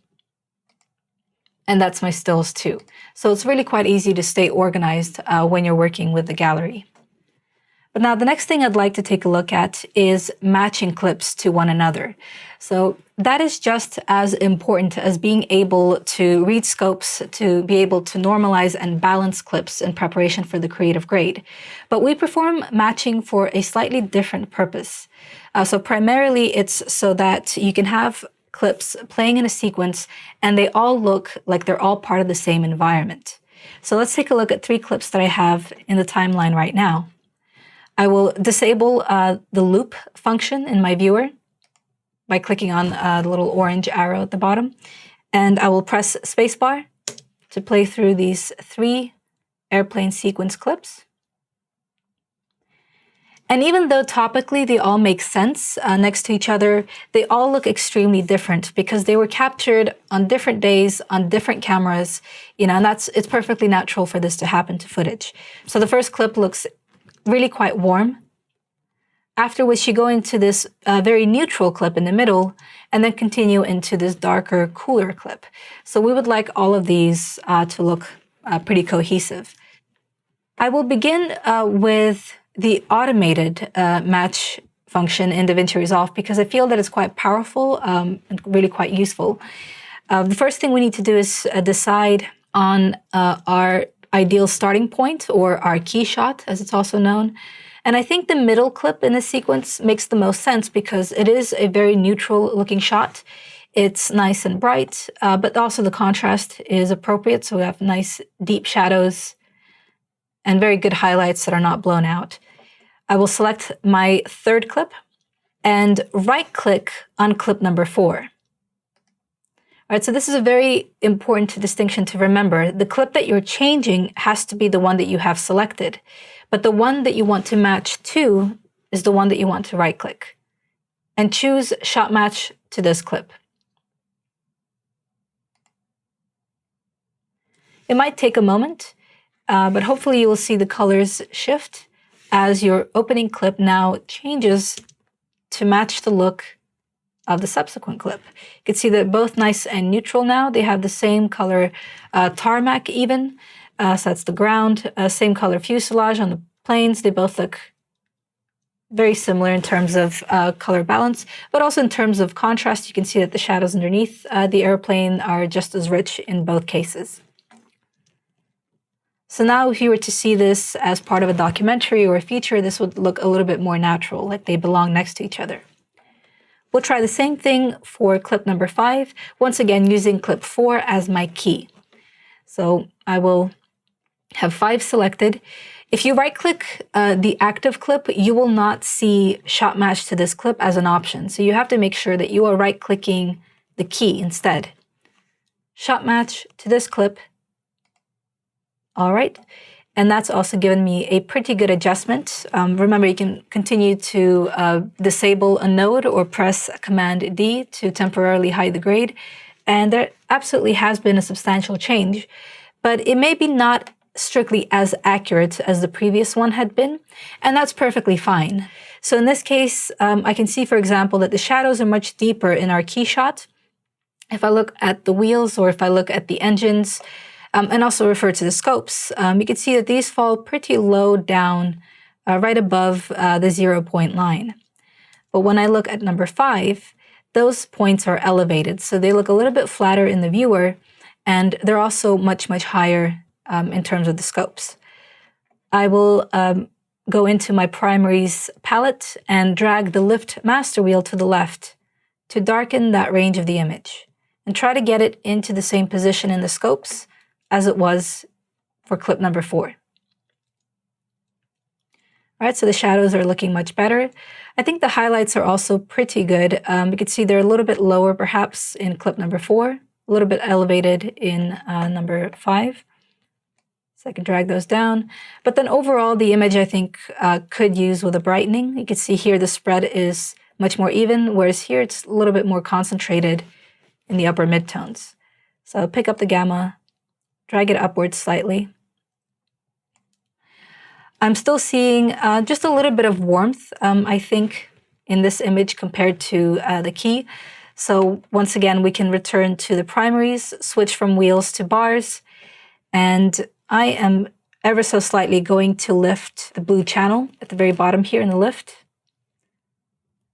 and that's my stills too. So it's really quite easy to stay organized when you're working with the gallery. But now the next thing I'd like to take a look at is matching clips to one another. So that is just as important as being able to read scopes, to be able to normalize and balance clips in preparation for the creative grade. But we perform matching for a slightly different purpose. So primarily it's so that you can have clips playing in a sequence and they all look like they're all part of the same environment. So let's take a look at 3 clips that I have in the timeline right now. I will disable the loop function in my viewer by clicking on the little orange arrow at the bottom. And I will press spacebar to play through these 3 airplane sequence clips. And even though topically they all make sense next to each other, they all look extremely different because they were captured on different days, on different cameras, and it's perfectly natural for this to happen to footage. So the first clip looks really quite warm, after which you go into this very neutral clip in the middle and then continue into this darker, cooler clip. So we would like all of these to look pretty cohesive. I will begin with the automated match function in DaVinci Resolve because I feel that it's quite powerful and really quite useful. The first thing we need to do is decide on our ideal starting point, or our key shot, as it's also known. And I think the middle clip in this sequence makes the most sense because it is a very neutral looking shot. It's nice and bright, but also the contrast is appropriate. So we have nice deep shadows and very good highlights that are not blown out. I will select my third clip and right-click on clip number 4. All right, so this is a very important distinction to remember. The clip that you're changing has to be the one that you have selected, but the one that you want to match to is the one that you want to right-click. And choose Shot Match to this clip. It might take a moment, but hopefully you will see the colors shift as your opening clip now changes to match the look of the subsequent clip. You can see they're both nice and neutral now. They have the same color tarmac even, so that's the ground, same color fuselage on the planes. They both look very similar in terms of color balance, but also in terms of contrast. You can see that the shadows underneath the airplane are just as rich in both cases. So now if you were to see this as part of a documentary or a feature, this would look a little bit more natural, like they belong next to each other. We'll try the same thing for clip number 5, once again using clip 4 as my key. So I will have 5 selected. If you right-click the active clip, you will not see shot match to this clip as an option. So you have to make sure that you are right-clicking the key instead. Shot match to this clip. All right, and that's also given me a pretty good adjustment. Remember, you can continue to disable a node or press Command D to temporarily hide the grade. And there absolutely has been a substantial change, but it may be not strictly as accurate as the previous one had been, and that's perfectly fine. So in this case, I can see, for example, that the shadows are much deeper in our key shot. If I look at the wheels or if I look at the engines, and also refer to the scopes, you can see that these fall pretty low down, right above the 0-point line. But when I look at number 5, those points are elevated, so they look a little bit flatter in the viewer, and they're also much, much higher in terms of the scopes. I will go into my primaries palette and drag the lift master wheel to the left to darken that range of the image, and try to get it into the same position in the scopes as it was for clip number 4. All right, so the shadows are looking much better. I think the highlights are also pretty good. You can see they're a little bit lower perhaps in clip number 4, a little bit elevated in number 5. So I can drag those down. But then overall, the image I think could use with a brightening. You can see here the spread is much more even, whereas here it's a little bit more concentrated in the upper midtones. So pick up the gamma, drag it upwards slightly. I'm still seeing just a little bit of warmth, I think, in this image compared to the key. So once again, we can return to the primaries, switch from wheels to bars, and I am ever so slightly going to lift the blue channel at the very bottom here in the lift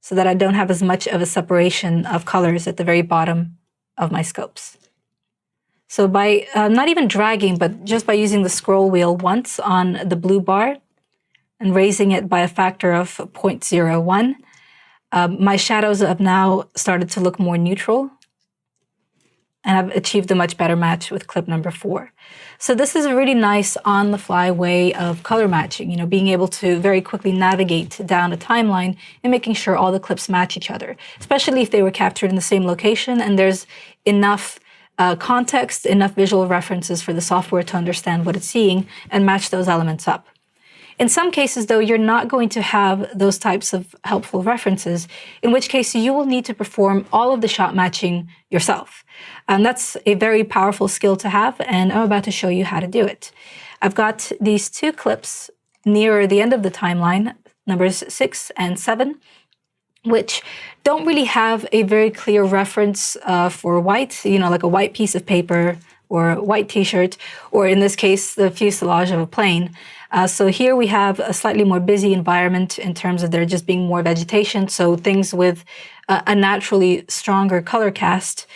so that I don't have as much of a separation of colors at the very bottom of my scopes. So by not even dragging, but just by using the scroll wheel once on the blue bar and raising it by a factor of 0.01, my shadows have now started to look more neutral, and I've achieved a much better match with clip number 4. So this is a really nice on-the-fly way of color matching, being able to very quickly navigate down a timeline and making sure all the clips match each other, especially if they were captured in the same location and there's enough context, enough visual references for the software to understand what it's seeing and match those elements up. In some cases, though, you're not going to have those types of helpful references, in which case you will need to perform all of the shot matching yourself. And that's a very powerful skill to have, and I'm about to show you how to do it. I've got these 2 clips near the end of the timeline, numbers 6 and 7, which don't really have a very clear reference for white, like a white piece of paper or a white t-shirt, or in this case, the fuselage of a plane. So here we have a slightly more busy environment in terms of there just being more vegetation, so things with a naturally stronger color cast.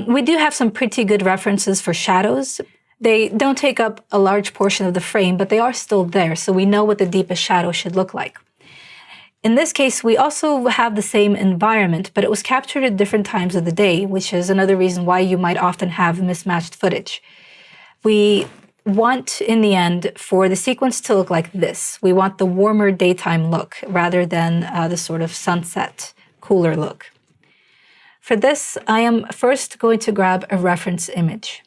We do have some pretty good references for shadows. They don't take up a large portion of the frame, but they are still there, so we know what the deepest shadow should look like. In this case, we also have the same environment, but it was captured at different times of the day, which is another reason why you might often have mismatched footage. We want, in the end, for the sequence to look like this. We want the warmer daytime look rather than the sort of sunset, cooler look. For this, I am first going to grab a reference image.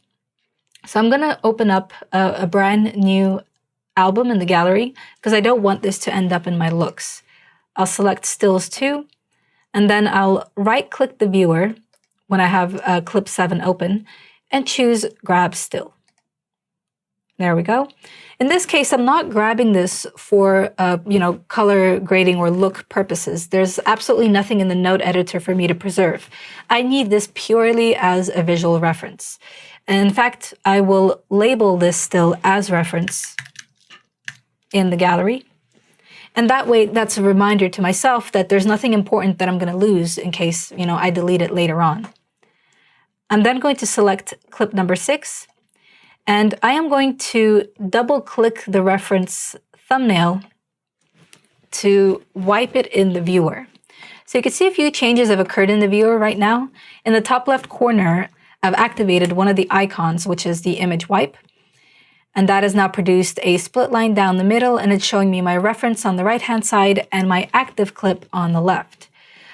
So I'm going to open up a brand new album in the gallery because I don't want this to end up in my looks. I'll select Stills 2, and then I'll right-click the viewer when I have clip 7 open and choose Grab Still. There we go. In this case, I'm not grabbing this for, color grading or look purposes. There's absolutely nothing in the node editor for me to preserve. I need this purely as a visual reference. And in fact, I will label this still as reference in the gallery. And that way, that's a reminder to myself that there's nothing important that I'm going to lose in case, I delete it later on. I'm then going to select clip number 6, and I am going to double-click the reference thumbnail to wipe it in the viewer. So you can see a few changes have occurred in the viewer right now. In the top left corner, I've activated one of the icons, which is the image wipe. And that has now produced a split line down the middle, and it's showing me my reference on the right-hand side and my active clip on the left.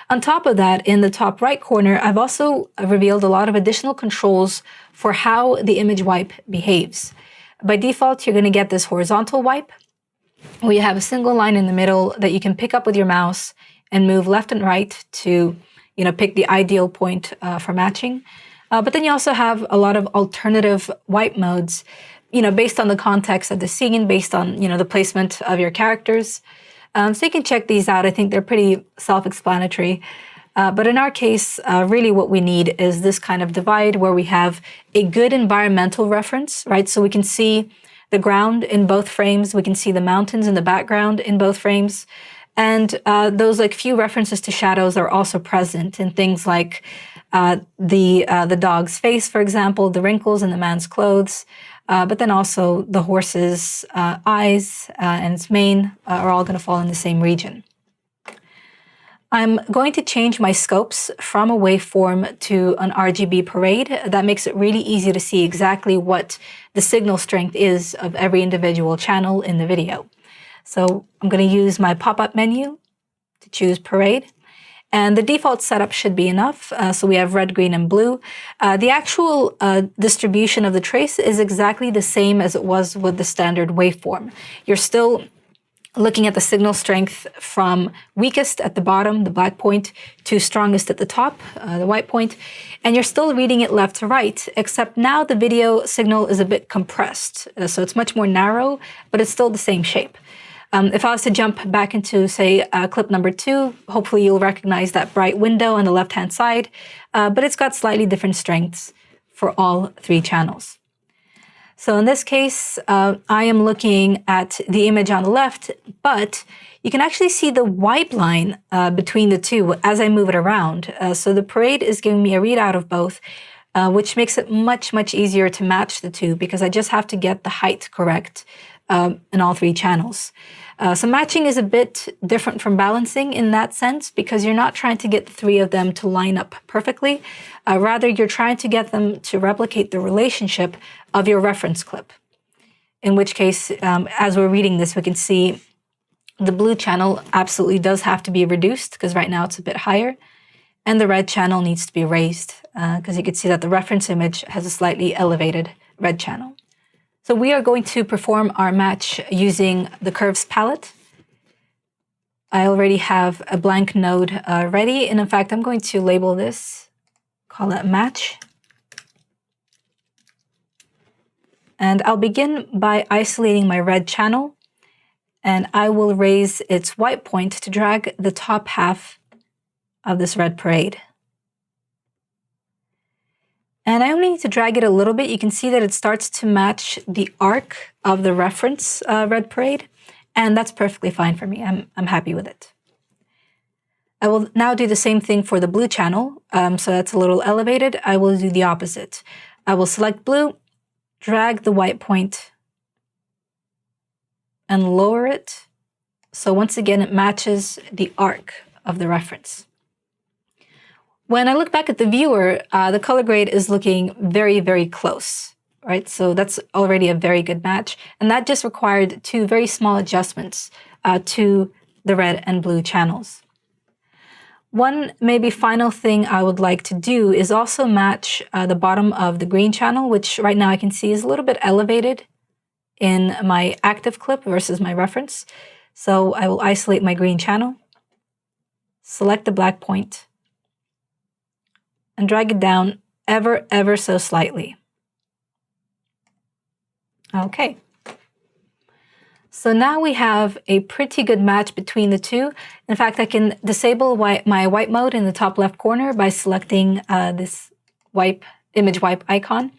On top of that, in the top right corner, I've also revealed a lot of additional controls for how the image wipe behaves. By default, you're going to get this horizontal wipe, where you have a single line in the middle that you can pick up with your mouse and move left and right to, pick the ideal point for matching. But then you also have a lot of alternative wipe modes, based on the context of the scene, based on, the placement of your characters. So you can check these out. I think they're pretty self-explanatory. But in our case, really what we need is this kind of divide where we have a good environmental reference, right? So we can see the ground in both frames. We can see the mountains in the background in both frames. And those few references to shadows are also present in things like the dog's face, for example, the wrinkles in the man's clothes, but then also the horse's eyes and its mane are all going to fall in the same region. I'm going to change my scopes from a waveform to an RGB parade. That makes it really easy to see exactly what the signal strength is of every individual channel in the video. So I'm going to use my pop-up menu to choose parade. And the default setup should be enough. So we have red, green, and blue. The actual distribution of the trace is exactly the same as it was with the standard waveform. You're still looking at the signal strength from weakest at the bottom, the black point, to strongest at the top, the white point. And you're still reading it left to right, except now the video signal is a bit compressed. So it's much more narrow, but it's still the same shape. If I was to jump back into, say, clip number 2, hopefully you'll recognize that bright window on the left-hand side, but it's got slightly different strengths for all 3 channels. So in this case, I am looking at the image on the left, but you can actually see the wipe line between the two as I move it around. So the parade is giving me a readout of both, which makes it much, much easier to match the two because I just have to get the height correct in all 3 channels. So matching is a bit different from balancing in that sense because you're not trying to get the 3 of them to line up perfectly. Rather, you're trying to get them to replicate the relationship of your reference clip. In which case, as we're reading this, we can see the blue channel absolutely does have to be reduced because right now it's a bit higher. And the red channel needs to be raised because you can see that the reference image has a slightly elevated red channel. So we are going to perform our match using the curves palette. I already have a blank node ready, and in fact, I'm going to label this, call it match. And I'll begin by isolating my red channel, and I will raise its white point to drag the top half of this red parade. And I only need to drag it a little bit. You can see that it starts to match the arc of the reference red parade, and that's perfectly fine for me. I'm happy with it. I will now do the same thing for the blue channel. So that's a little elevated. I will do the opposite. I will select blue, drag the white point, and lower it. So once again, it matches the arc of the reference. When I look back at the viewer, the color grade is looking very, very close, right? So that's already a very good match. And that just required 2 very small adjustments to the red and blue channels. One maybe final thing I would like to do is also match the bottom of the green channel, which right now I can see is a little bit elevated in my active clip versus my reference. So I will isolate my green channel, select the black point, and drag it down ever so slightly. Okay. So now we have a pretty good match between the 2. In fact, I can disable my wipe mode in the top left corner by selecting this image wipe icon.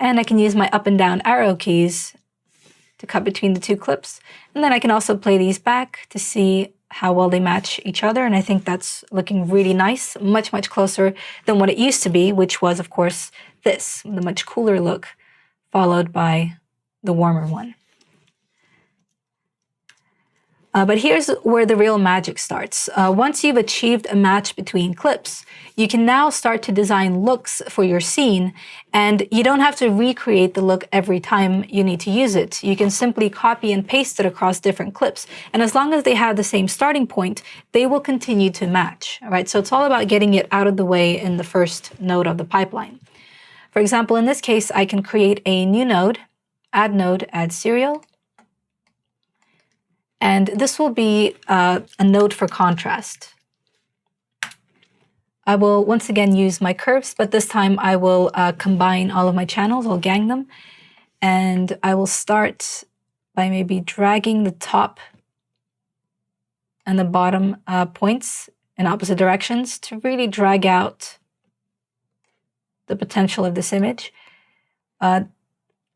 And I can use my up and down arrow keys to cut between the two clips. And then I can also play these back to see how well they match each other. And I think that's looking really nice, much, much closer than what it used to be, which was, of course, this, the much cooler look, followed by the warmer one. But here's where the real magic starts. Once you've achieved a match between clips, you can now start to design looks for your scene, and you don't have to recreate the look every time you need to use it. You can simply copy and paste it across different clips, and as long as they have the same starting point, they will continue to match. All right, so it's all about getting it out of the way in the first node of the pipeline. For example, in this case, I can create a new node, add serial, and this will be a node for contrast. I will once again use my curves, but this time I will combine all of my channels, I'll gang them, and I will start by maybe dragging the top and the bottom points in opposite directions to really drag out the potential of this image.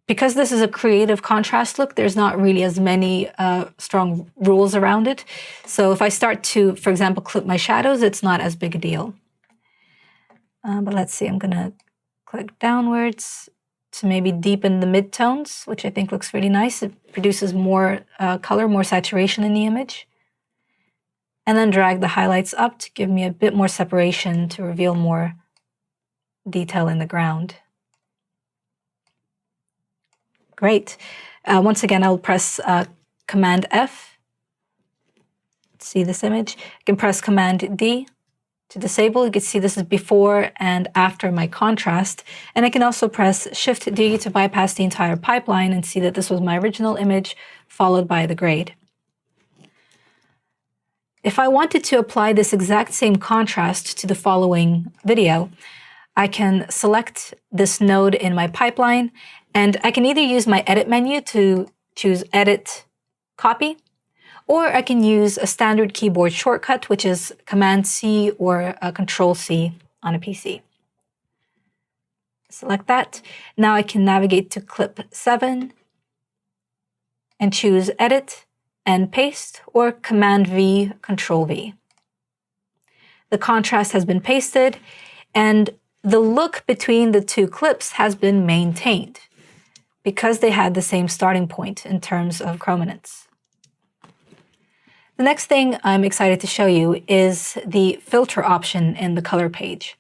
Because this is a creative contrast look, there's not really as many strong rules around it. So if I start to, for example, clip my shadows, it's not as big a deal. But let's see, I'm gonna click downwards to maybe deepen the midtones, which I think looks really nice. It produces more color, more saturation in the image. And then drag the highlights up to give me a bit more separation to reveal more detail in the ground. Great. Once again, I'll press Command F to see this image. I can press Command D to disable. You can see this is before and after my contrast. And I can also press Shift D to bypass the entire pipeline and see that this was my original image followed by the grade. If I wanted to apply this exact same contrast to the following video, I can select this node in my pipeline, and I can either use my edit menu to choose Edit, Copy, or I can use a standard keyboard shortcut, which is Command-C or Control-C on a PC. Select that. Now I can navigate to clip 7 and choose Edit and Paste, or Command-V, Control-V. The contrast has been pasted, and the look between the two clips has been maintained because they had the same starting point in terms of chrominance. The next thing I'm excited to show you is the filter option in the color page.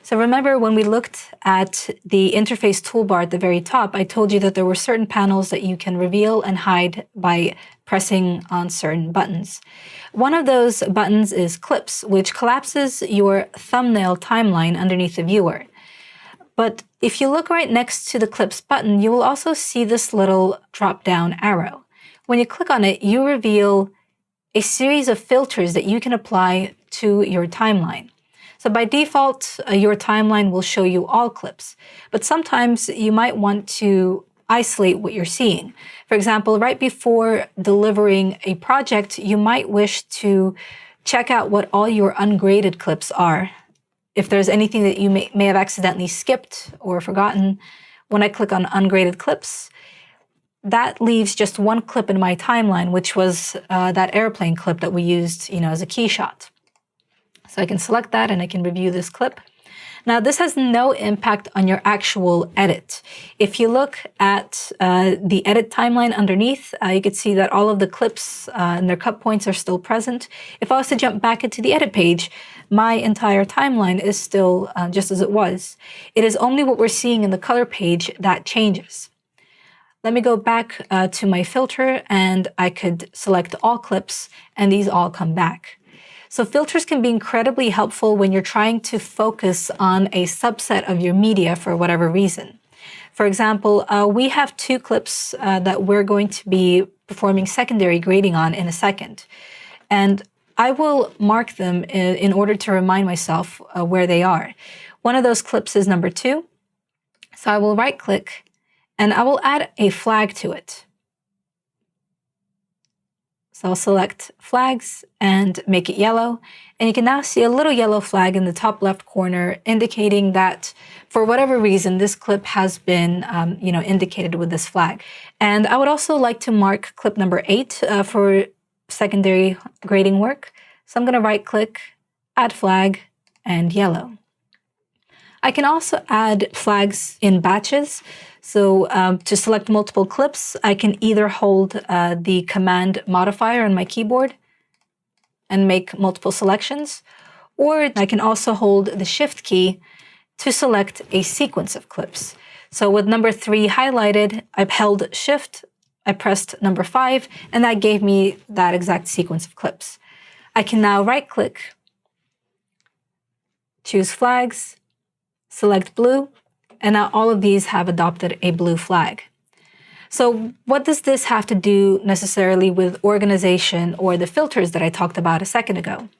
So remember when we looked at the interface toolbar at the very top, I told you that there were certain panels that you can reveal and hide by pressing on certain buttons. One of those buttons is Clips, which collapses your thumbnail timeline underneath the viewer. But if you look right next to the Clips button, you will also see this little drop-down arrow. When you click on it, you reveal a series of filters that you can apply to your timeline. So by default, your timeline will show you all clips, but sometimes you might want to isolate what you're seeing. For example, right before delivering a project, you might wish to check out what all your ungraded clips are. If there's anything that you may have accidentally skipped or forgotten, when I click on ungraded clips, that leaves just one clip in my timeline, which was that airplane clip that we used, as a key shot. So I can select that and I can review this clip. Now, this has no impact on your actual edit. If you look at the edit timeline underneath, you can see that all of the clips and their cut points are still present. If I was to jump back into the edit page, my entire timeline is still just as it was. It is only what we're seeing in the color page that changes. Let me go back to my filter and I could select all clips and these all come back. So filters can be incredibly helpful when you're trying to focus on a subset of your media for whatever reason. For example, we have two clips that we're going to be performing secondary grading on in a second. And I will mark them in order to remind myself where they are. One of those clips is number 2. So I will right click and I will add a flag to it. So I'll select flags and make it yellow. And you can now see a little yellow flag in the top left corner indicating that for whatever reason, this clip has been indicated with this flag. And I would also like to mark clip number 8 for secondary grading work. So I'm going to right click, add flag, and yellow. I can also add flags in batches. So to select multiple clips, I can either hold the command modifier on my keyboard and make multiple selections, or I can also hold the shift key to select a sequence of clips. So with number 3 highlighted, I held shift, I pressed number 5, and that gave me that exact sequence of clips. I can now right click, choose flags, select blue, and now all of these have adopted a blue flag. So what does this have to do necessarily with organization or the filters that I talked about a second ago?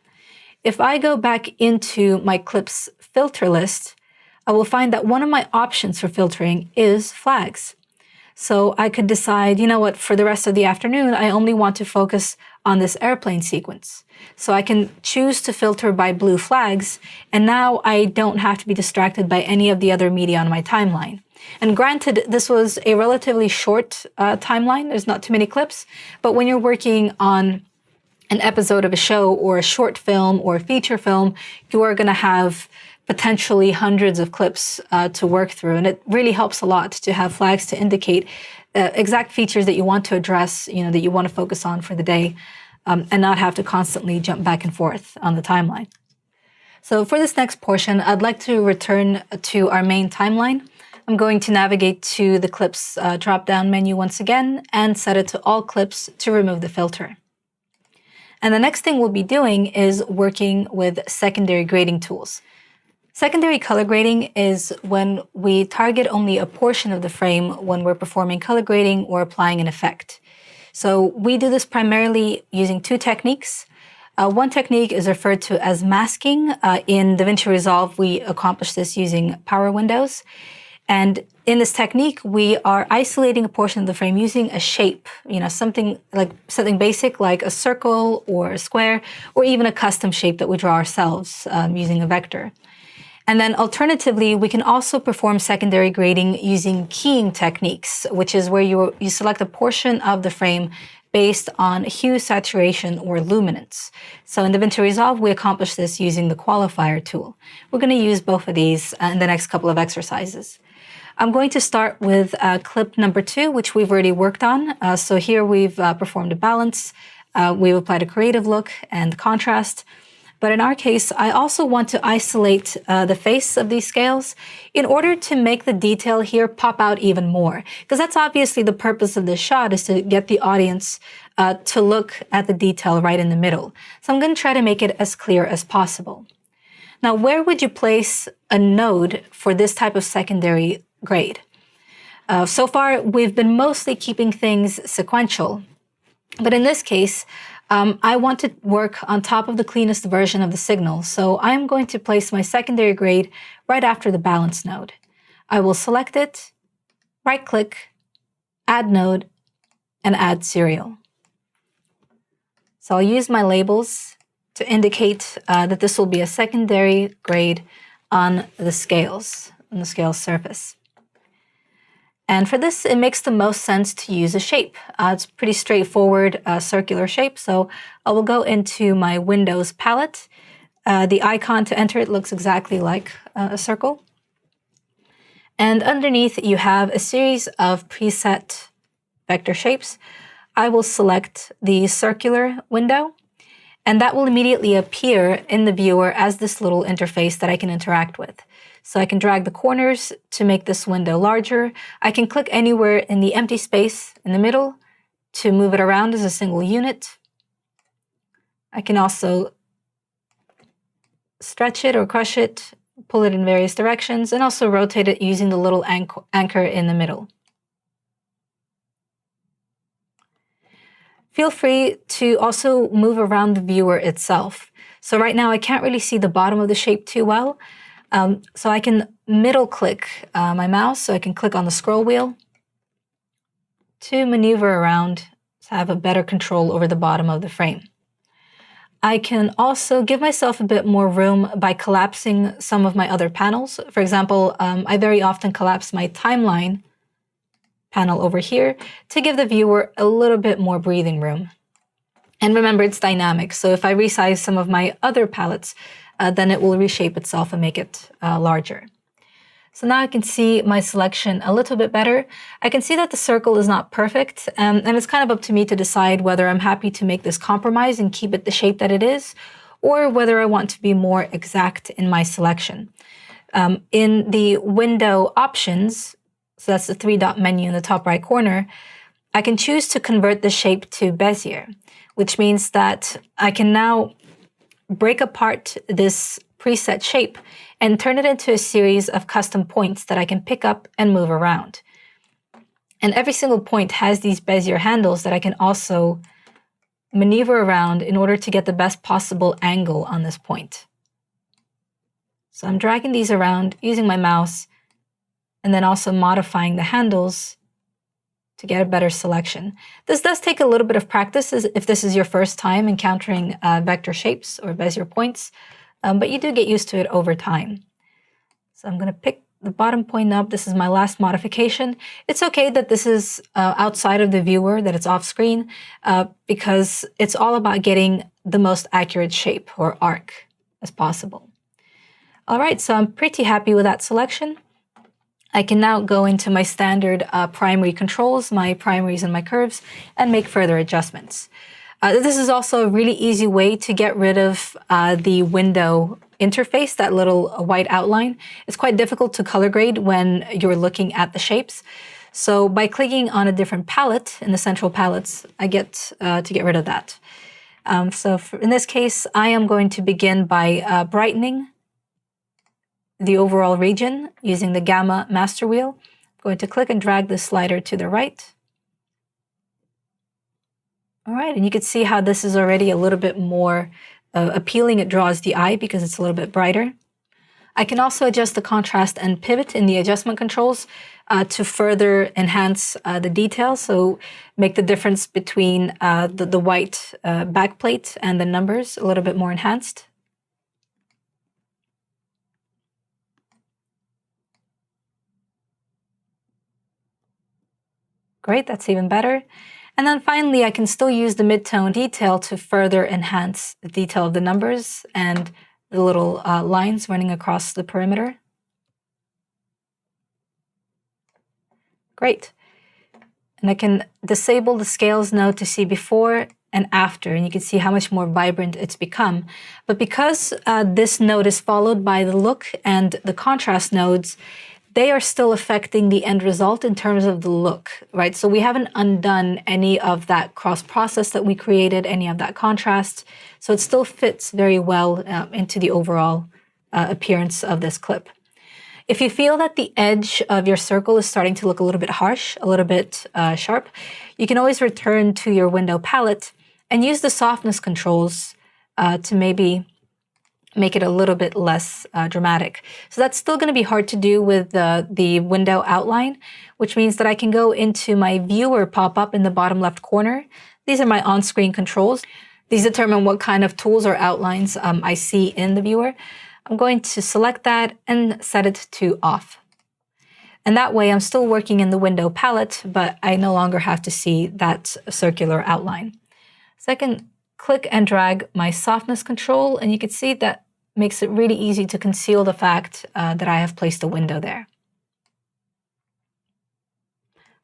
If I go back into my clips filter list, I will find that one of my options for filtering is flags. So I could decide, you know what, for the rest of the afternoon, I only want to focus on this airplane sequence. So I can choose to filter by blue flags, and now I don't have to be distracted by any of the other media on my timeline. And granted, this was a relatively short timeline. There's not too many clips, but when you're working on an episode of a show or a short film or a feature film, you are going to have potentially hundreds of clips to work through. And it really helps a lot to have flags to indicate exact features that you want to address, that you want to focus on for the day, and not have to constantly jump back and forth on the timeline. So for this next portion, I'd like to return to our main timeline. I'm going to navigate to the clips drop-down menu once again and set it to all clips to remove the filter. And the next thing we'll be doing is working with secondary grading tools. Secondary color grading is when we target only a portion of the frame when we're performing color grading or applying an effect. So we do this primarily using 2 techniques. One technique is referred to as masking. In DaVinci Resolve, we accomplish this using power windows. And in this technique, we are isolating a portion of the frame using a shape, something basic like a circle or a square, or even a custom shape that we draw ourselves using a vector. And then alternatively, we can also perform secondary grading using keying techniques, which is where you select a portion of the frame based on hue, saturation, or luminance. So in DaVinci Resolve, we accomplish this using the qualifier tool. We're going to use both of these in the next couple of exercises. I'm going to start with clip number 2, which we've already worked on. So here we've performed a balance, we've applied a creative look and contrast. But in our case, I also want to isolate the face of these scales in order to make the detail here pop out even more. Because that's obviously the purpose of this shot, is to get the audience to look at the detail right in the middle. So I'm going to try to make it as clear as possible. Now, where would you place a node for this type of secondary grade? So far, we've been mostly keeping things sequential. But in this case, I want to work on top of the cleanest version of the signal, so I'm going to place my secondary grade right after the balance node. I will select it, right-click, add node, and add serial. So I'll use my labels to indicate that this will be a secondary grade on the scale surface. And for this, it makes the most sense to use a shape. It's pretty straightforward circular shape. So I will go into my Windows palette. The icon to enter it looks exactly like a circle. And underneath, you have a series of preset vector shapes. I will select the circular window, and that will immediately appear in the viewer as this little interface that I can interact with. So I can drag the corners to make this window larger. I can click anywhere in the empty space in the middle to move it around as a single unit. I can also stretch it or crush it, pull it in various directions, and also rotate it using the little anchor in the middle. Feel free to also move around the viewer itself. So right now I can't really see the bottom of the shape too well. So I can middle click my mouse, so I can click on the scroll wheel to maneuver around to have a better control over the bottom of the frame. I can also give myself a bit more room by collapsing some of my other panels. For example, I very often collapse my timeline panel over here to give the viewer a little bit more breathing room. And remember, it's dynamic, so if I resize some of my other palettes, then it will reshape itself and make it larger. So now I can see my selection a little bit better. I can see that the circle is not perfect, and it's kind of up to me to decide whether I'm happy to make this compromise and keep it the shape that it is, or whether I want to be more exact in my selection. In the window options, so that's the three-dot menu in the top right corner, I can choose to convert the shape to Bezier, which means that I can now break apart this preset shape and turn it into a series of custom points that I can pick up and move around. And every single point has these Bezier handles that I can also maneuver around in order to get the best possible angle on this point. So I'm dragging these around using my mouse and then also modifying the handles to get a better selection. This does take a little bit of practice if this is your first time encountering vector shapes or Bezier points, but you do get used to it over time. So I'm going to pick the bottom point up. This is my last modification. It's okay that this is outside of the viewer, that it's off screen, because it's all about getting the most accurate shape or arc as possible. All right, so I'm pretty happy with that selection. I can now go into my standard primary controls, my primaries and my curves, and make further adjustments. This is also a really easy way to get rid of the window interface, that little white outline. It's quite difficult to color grade when you're looking at the shapes. So by clicking on a different palette in the central palettes, I get to get rid of that. In this case, I am going to begin by brightening the overall region using the Gamma master wheel. I'm going to click and drag the slider to the right. All right, and you can see how this is already a little bit more appealing. It draws the eye because it's a little bit brighter. I can also adjust the contrast and pivot in the adjustment controls to further enhance the detail, so make the difference between the white backplate and the numbers a little bit more enhanced. Great, that's even better. And then finally, I can still use the mid-tone detail to further enhance the detail of the numbers and the little lines running across the perimeter. Great. And I can disable the scales node to see before and after, and you can see how much more vibrant it's become. But because this node is followed by the look and the contrast nodes, they are still affecting the end result in terms of the look, right? So we haven't undone any of that cross-process that we created, any of that contrast. So it still fits very well into the overall appearance of this clip. If you feel that the edge of your circle is starting to look a little bit harsh, a little bit sharp, you can always return to your window palette and use the softness controls to maybe make it a little bit less dramatic. So that's still going to be hard to do with the window outline, which means that I can go into my viewer pop-up in the bottom left corner. These are my on-screen controls. These determine what kind of tools or outlines I see in the viewer. I'm going to select that and set it to off. And that way I'm still working in the window palette, but I no longer have to see that circular outline. So I can click and drag my softness control, and you can see that makes it really easy to conceal the fact that I have placed a window there.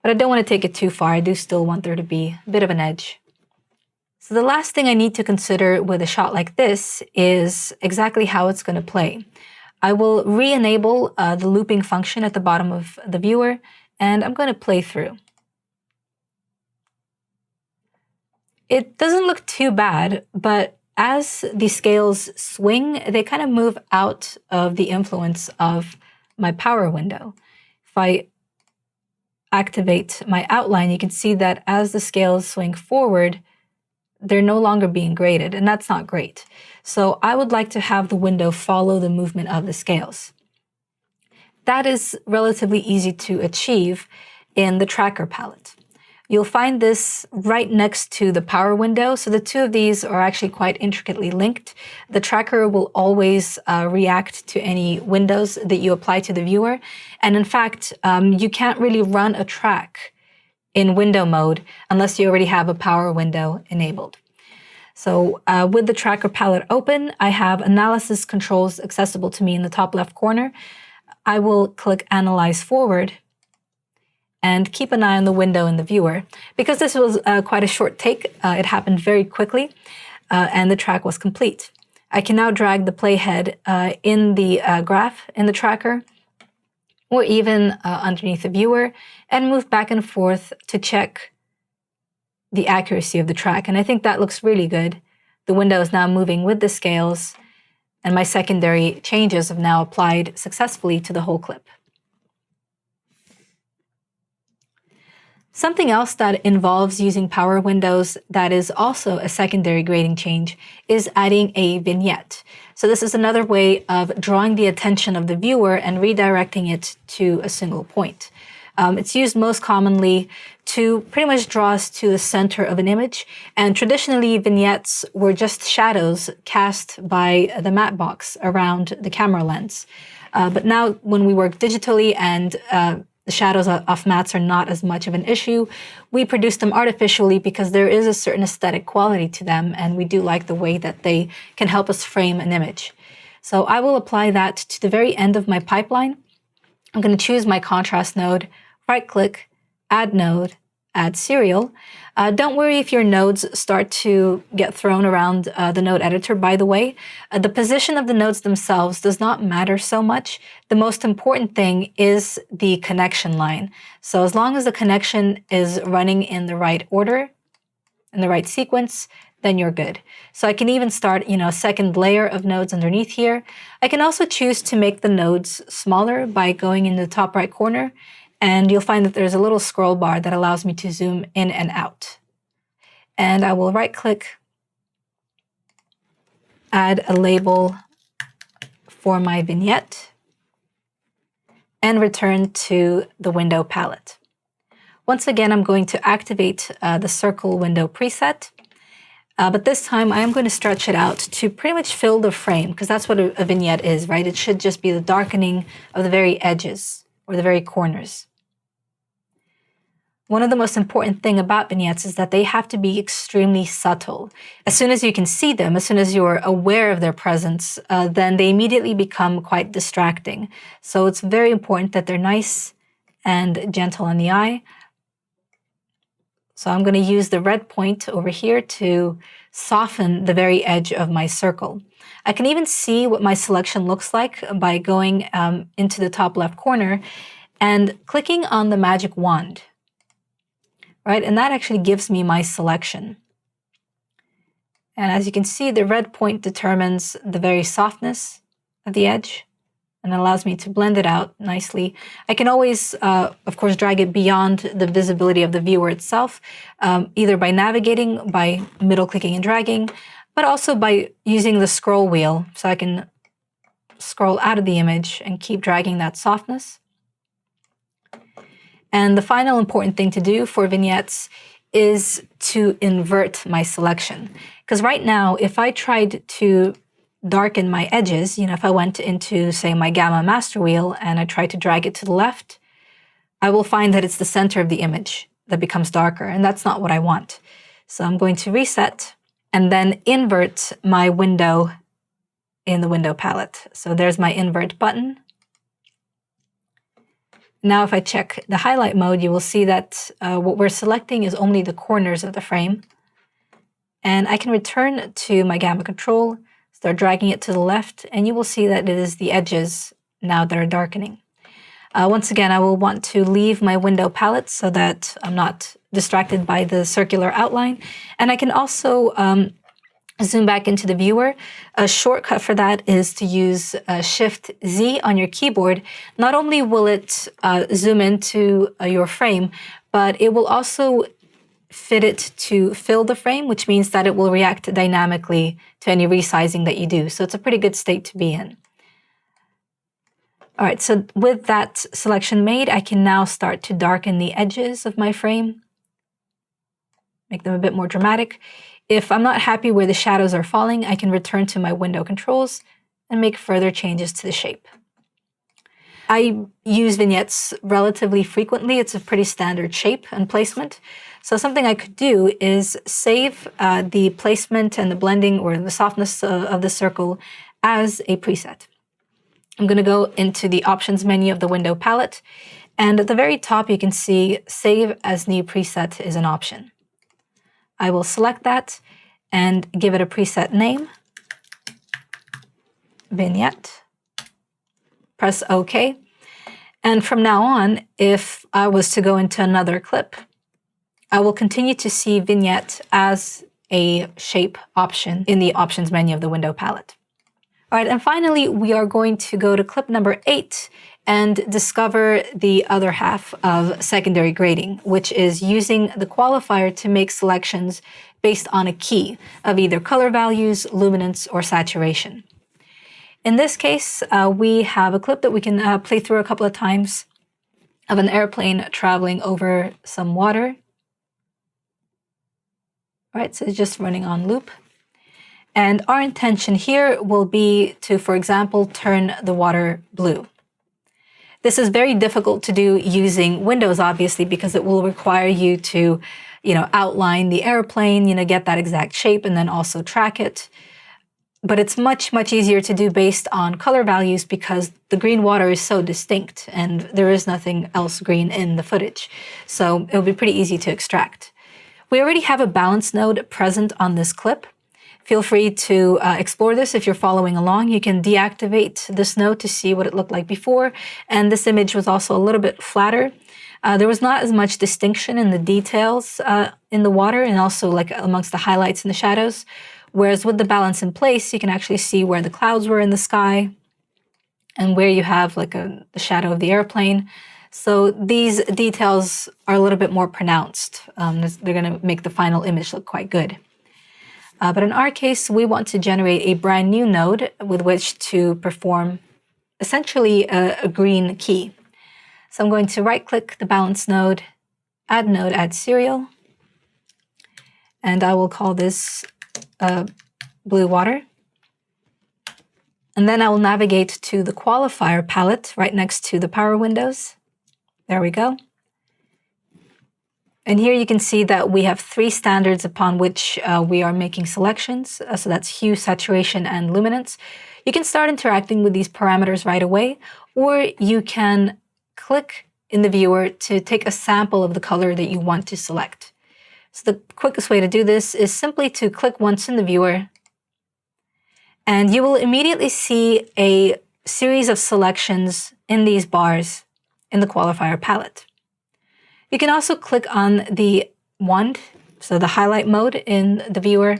But I don't want to take it too far. I do still want there to be a bit of an edge. So the last thing I need to consider with a shot like this is exactly how it's going to play. I will re-enable the looping function at the bottom of the viewer, and I'm going to play through. It doesn't look too bad, but as the scales swing, they kind of move out of the influence of my power window. If I activate my outline, you can see that as the scales swing forward, they're no longer being graded, and that's not great. So I would like to have the window follow the movement of the scales. That is relatively easy to achieve in the tracker palette. You'll find this right next to the power window. So the two of these are actually quite intricately linked. The tracker will always react to any windows that you apply to the viewer. And in fact, you can't really run a track in window mode unless you already have a power window enabled. So with the tracker palette open, I have analysis controls accessible to me in the top left corner. I will click Analyze Forward and keep an eye on the window in the viewer. Because this was quite a short take, it happened very quickly, and the track was complete. I can now drag the playhead in the graph in the tracker, or even underneath the viewer, and move back and forth to check the accuracy of the track. And I think that looks really good. The window is now moving with the scales, and my secondary changes have now applied successfully to the whole clip. Something else that involves using power windows that is also a secondary grading change is adding a vignette. So this is another way of drawing the attention of the viewer and redirecting it to a single point. It's used most commonly to pretty much draw us to the center of an image, and traditionally vignettes were just shadows cast by the matte box around the camera lens. But now when we work digitally and the shadows of mattes are not as much of an issue, we produce them artificially because there is a certain aesthetic quality to them, and we do like the way that they can help us frame an image. So I will apply that to the very end of my pipeline. I'm going to choose my contrast node, right-click, add node, add serial. Don't worry if your nodes start to get thrown around the node editor, by the way. The position of the nodes themselves does not matter so much. The most important thing is the connection line. So as long as the connection is running in the right order, in the right sequence, then you're good. So I can even start, a second layer of nodes underneath here. I can also choose to make the nodes smaller by going in the top right corner, and you'll find that there's a little scroll bar that allows me to zoom in and out. And I will right-click, add a label for my vignette, and return to the window palette. Once again, I'm going to activate the circle window preset, but this time I am going to stretch it out to pretty much fill the frame, because that's what a vignette is, right? It should just be the darkening of the very edges or the very corners. One of the most important things about vignettes is that they have to be extremely subtle. As soon as you can see them, as soon as you're aware of their presence, then they immediately become quite distracting. So it's very important that they're nice and gentle in the eye. So I'm going to use the red point over here to soften the very edge of my circle. I can even see what my selection looks like by going into the top left corner and clicking on the magic wand. Right, and that actually gives me my selection. And as you can see, the red point determines the very softness of the edge and allows me to blend it out nicely. I can always, of course, drag it beyond the visibility of the viewer itself, either by navigating, by middle clicking and dragging, but also by using the scroll wheel. So I can scroll out of the image and keep dragging that softness. And the final important thing to do for vignettes is to invert my selection. Because right now, if I tried to darken my edges, if I went into, say, my Gamma master wheel and I tried to drag it to the left, I will find that it's the center of the image that becomes darker, and that's not what I want. So I'm going to reset and then invert my window in the window palette. So there's my invert button. Now, if I check the highlight mode, you will see that what we're selecting is only the corners of the frame. And I can return to my Gamma control, start dragging it to the left, and you will see that it is the edges now that are darkening. Once again, I will want to leave my window palette so that I'm not distracted by the circular outline. And I can also zoom back into the viewer. A shortcut for that is to use Shift-Z on your keyboard. Not only will it zoom into your frame, but it will also fit it to fill the frame, which means that it will react dynamically to any resizing that you do. So it's a pretty good state to be in. All right, so with that selection made, I can now start to darken the edges of my frame. make them a bit more dramatic. If I'm not happy where the shadows are falling, I can return to my window controls and make further changes to the shape. I use vignettes relatively frequently. It's a pretty standard shape and placement. So something I could do is save the placement and the blending or the softness of the circle as a preset. I'm going to go into the options menu of the window palette, and at the very top you can see Save as New Preset is an option. I will select that and give it a preset name, Vignette. Press OK. And from now on, if I was to go into another clip, I will continue to see Vignette as a shape option in the options menu of the window palette. All right, and finally, we are going to go to clip number 8 and discover the other half of secondary grading, which is using the qualifier to make selections based on a key of either color values, luminance, or saturation. In this case, we have a clip that we can play through a couple of times of an airplane traveling over some water. All right, so it's just running on loop. And our intention here will be to, for example, turn the water blue. This is very difficult to do using Windows, obviously, because it will require you to, outline the airplane, get that exact shape, and then also track it. But it's much, much easier to do based on color values because the green water is so distinct and there is nothing else green in the footage. So it'll be pretty easy to extract. We already have a balance node present on this clip. Feel free to explore this if you're following along. You can deactivate this node to see what it looked like before. And this image was also a little bit flatter. There was not as much distinction in the details in the water and also like amongst the highlights and the shadows. Whereas with the balance in place, you can actually see where the clouds were in the sky and where you have like the shadow of the airplane. So these details are a little bit more pronounced. They're going to make the final image look quite good. But in our case, we want to generate a brand new node with which to perform essentially a green key. So I'm going to right-click the balance node, add serial, and I will call this blue water. And then I will navigate to the qualifier palette right next to the power windows. There we go. And here you can see that we have 3 standards upon which we are making selections. So that's hue, saturation, and luminance. You can start interacting with these parameters right away, or you can click in the viewer to take a sample of the color that you want to select. So the quickest way to do this is simply to click once in the viewer, and you will immediately see a series of selections in these bars in the qualifier palette. You can also click on the wand, so the highlight mode in the viewer,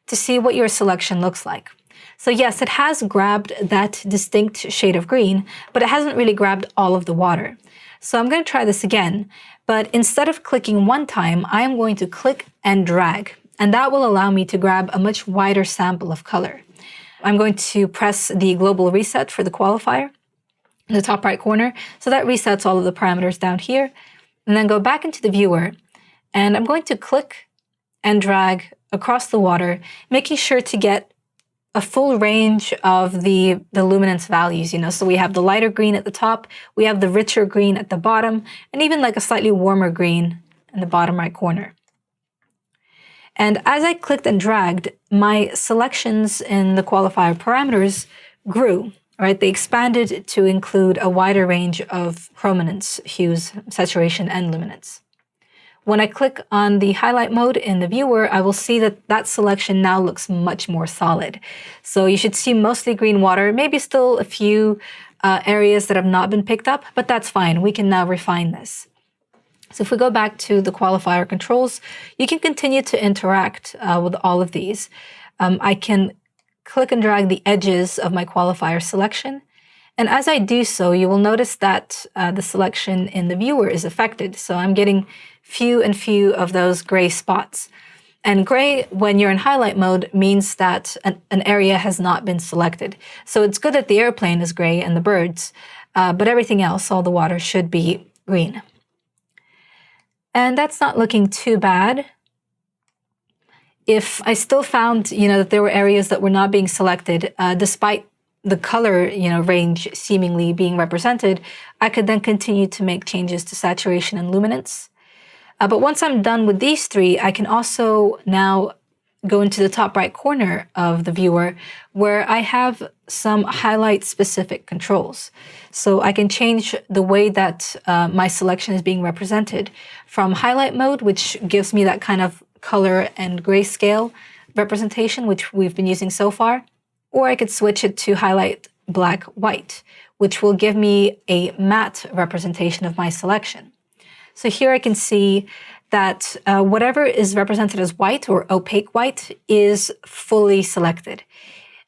to see what your selection looks like. So yes, it has grabbed that distinct shade of green, but it hasn't really grabbed all of the water. So I'm going to try this again, but instead of clicking one time, I am going to click and drag, and that will allow me to grab a much wider sample of color. I'm going to press the global reset for the qualifier in the top right corner, so that resets all of the parameters down here, and then go back into the viewer, and I'm going to click and drag across the water, making sure to get a full range of the luminance values, so we have the lighter green at the top, we have the richer green at the bottom, and even like a slightly warmer green in the bottom right corner. And as I clicked and dragged, my selections in the qualifier parameters grew, right? They expanded to include a wider range of chrominance, hues, saturation, and luminance. When I click on the highlight mode in the viewer, I will see that that selection now looks much more solid. So you should see mostly green water, maybe still a few areas that have not been picked up, but that's fine. We can now refine this. So if we go back to the qualifier controls, you can continue to interact with all of these. I can click and drag the edges of my qualifier selection. And as I do so, you will notice that the selection in the viewer is affected. So I'm getting few and few of those gray spots. And gray, when you're in highlight mode, means that an area has not been selected. So it's good that the airplane is gray and the birds, but everything else, all the water, should be green. And that's not looking too bad. if I still found, that there were areas that were not being selected, despite the color, range seemingly being represented, I could then continue to make changes to saturation and luminance. But once I'm done with these three, I can also now go into the top right corner of the viewer where I have some highlight specific controls. So I can change the way that my selection is being represented from highlight mode, which gives me that kind of color and grayscale representation, which we've been using so far, or I could switch it to highlight black white, which will give me a matte representation of my selection. So here I can see that whatever is represented as white or opaque white is fully selected.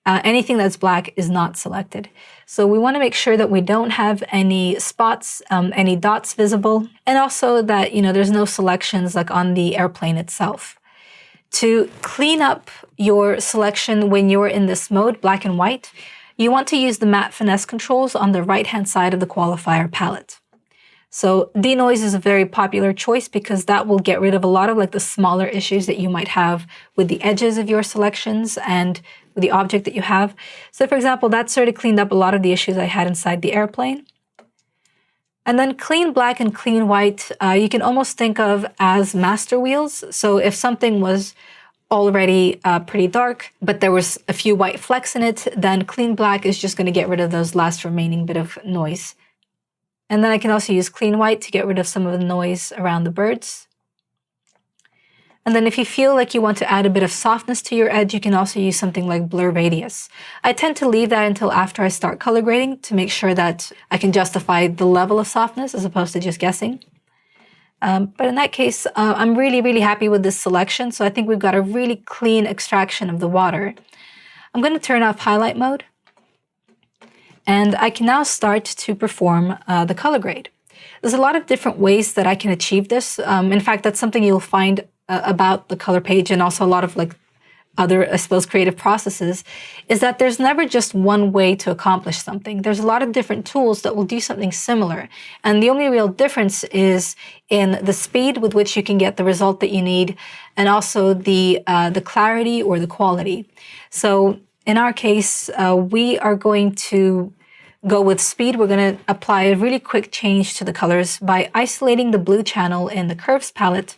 Anything that's black is not selected. So we want to make sure that we don't have any spots, any dots visible, and also that there's no selections like on the airplane itself. To clean up your selection when you're in this mode, black and white, you want to use the matte finesse controls on the right-hand side of the qualifier palette. So denoise is a very popular choice because that will get rid of a lot of like the smaller issues that you might have with the edges of your selections and with the object that you have. So for example, that sort of cleaned up a lot of the issues I had inside the airplane. And then clean black and clean white, you can almost think of as master wheels. So if something was already pretty dark, but there was a few white flecks in it, then clean black is just going to get rid of those last remaining bit of noise. And then I can also use clean white to get rid of some of the noise around the birds. And then if you feel like you want to add a bit of softness to your edge, you can also use something like blur radius. I tend to leave that until after I start color grading to make sure that I can justify the level of softness as opposed to just guessing. But in that case, I'm really, really happy with this selection. So I think we've got a really clean extraction of the water. I'm going to turn off highlight mode. And I can now start to perform the color grade. There's a lot of different ways that I can achieve this. In fact, that's something you'll find about the color page and also a lot of like other, I suppose, creative processes, is that there's never just one way to accomplish something. There's a lot of different tools that will do something similar. And the only real difference is in the speed with which you can get the result that you need and also the clarity or the quality. So in our case, we are going to go with speed. We're going to apply a really quick change to the colors by isolating the blue channel in the curves palette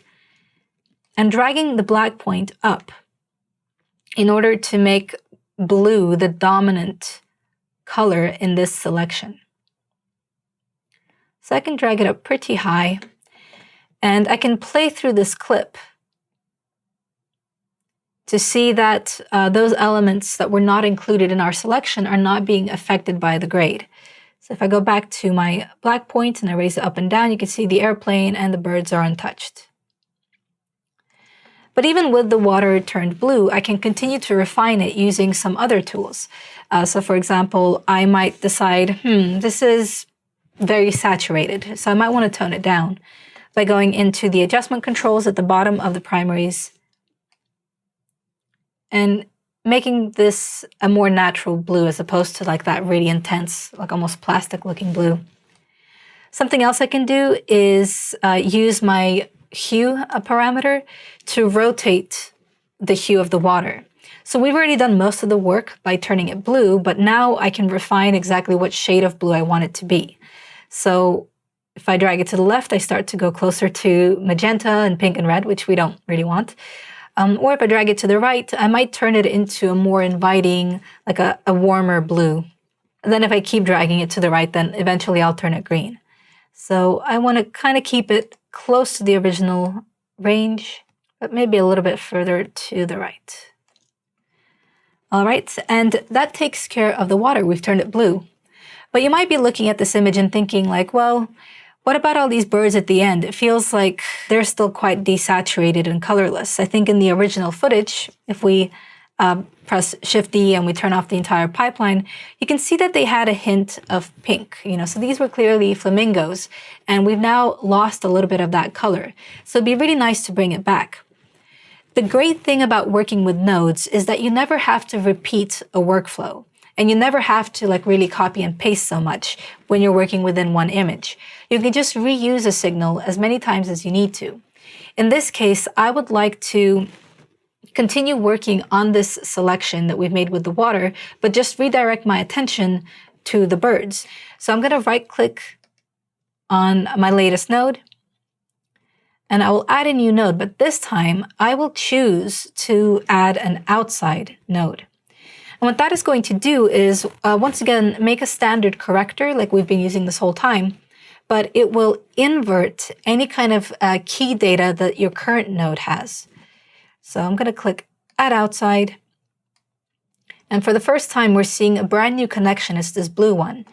and dragging the black point up in order to make blue the dominant color in this selection. So I can drag it up pretty high and I can play through this clip to see that those elements that were not included in our selection are not being affected by the grade. So if I go back to my black point and I raise it up and down, you can see the airplane and the birds are untouched. But even with the water turned blue, I can continue to refine it using some other tools. So for example, I might decide, this is very saturated, so I might want to tone it down by going into the adjustment controls at the bottom of the primaries and making this a more natural blue as opposed to like that really intense, like almost plastic looking blue. Something else I can do is use my hue parameter to rotate the hue of the water. So we've already done most of the work by turning it blue, but now I can refine exactly what shade of blue I want it to be. So if I drag it to the left, I start to go closer to magenta and pink and red, which we don't really want. Or if I drag it to the right, I might turn it into a more inviting, like a warmer blue. And then if I keep dragging it to the right, then eventually I'll turn it green. So I want to kind of keep it close to the original range, but maybe a little bit further to the right. All right, and that takes care of the water. We've turned it blue. But you might be looking at this image and thinking like, well, what about all these birds at the end? It feels like they're still quite desaturated and colorless. I think in the original footage, if we press Shift-D and we turn off the entire pipeline, you can see that they had a hint of pink. So these were clearly flamingos, and we've now lost a little bit of that color. So it'd be really nice to bring it back. The great thing about working with nodes is that you never have to repeat a workflow. And you never have to like really copy and paste so much when you're working within one image. You can just reuse a signal as many times as you need to. In this case, I would like to continue working on this selection that we've made with the water, but just redirect my attention to the birds. So I'm going to right-click on my latest node, and I will add a new node, but this time I will choose to add an outside node. And what that is going to do is, once again, make a standard corrector like we've been using this whole time, but it will invert any kind of key data that your current node has. So I'm going to click Add Outside. And for the first time, we're seeing a brand new connection. It's this blue one.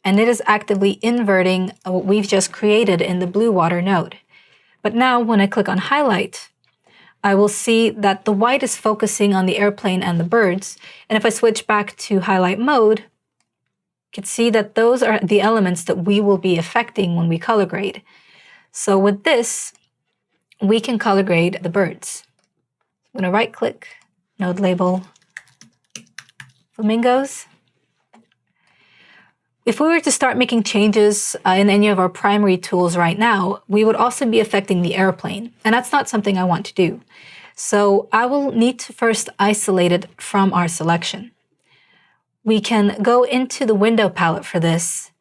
And it is actively inverting what we've just created in the blue water node. But now when I click on Highlight, I will see that the white is focusing on the airplane and the birds. And if I switch back to highlight mode, you can see that those are the elements that we will be affecting when we color grade. So with this, we can color grade the birds. I'm going to right click, node label, flamingos. If we were to start making changes in any of our primary tools right now, we would also be affecting the airplane, and that's not something I want to do. So I will need to first isolate it from our selection. We can go into the window palette for this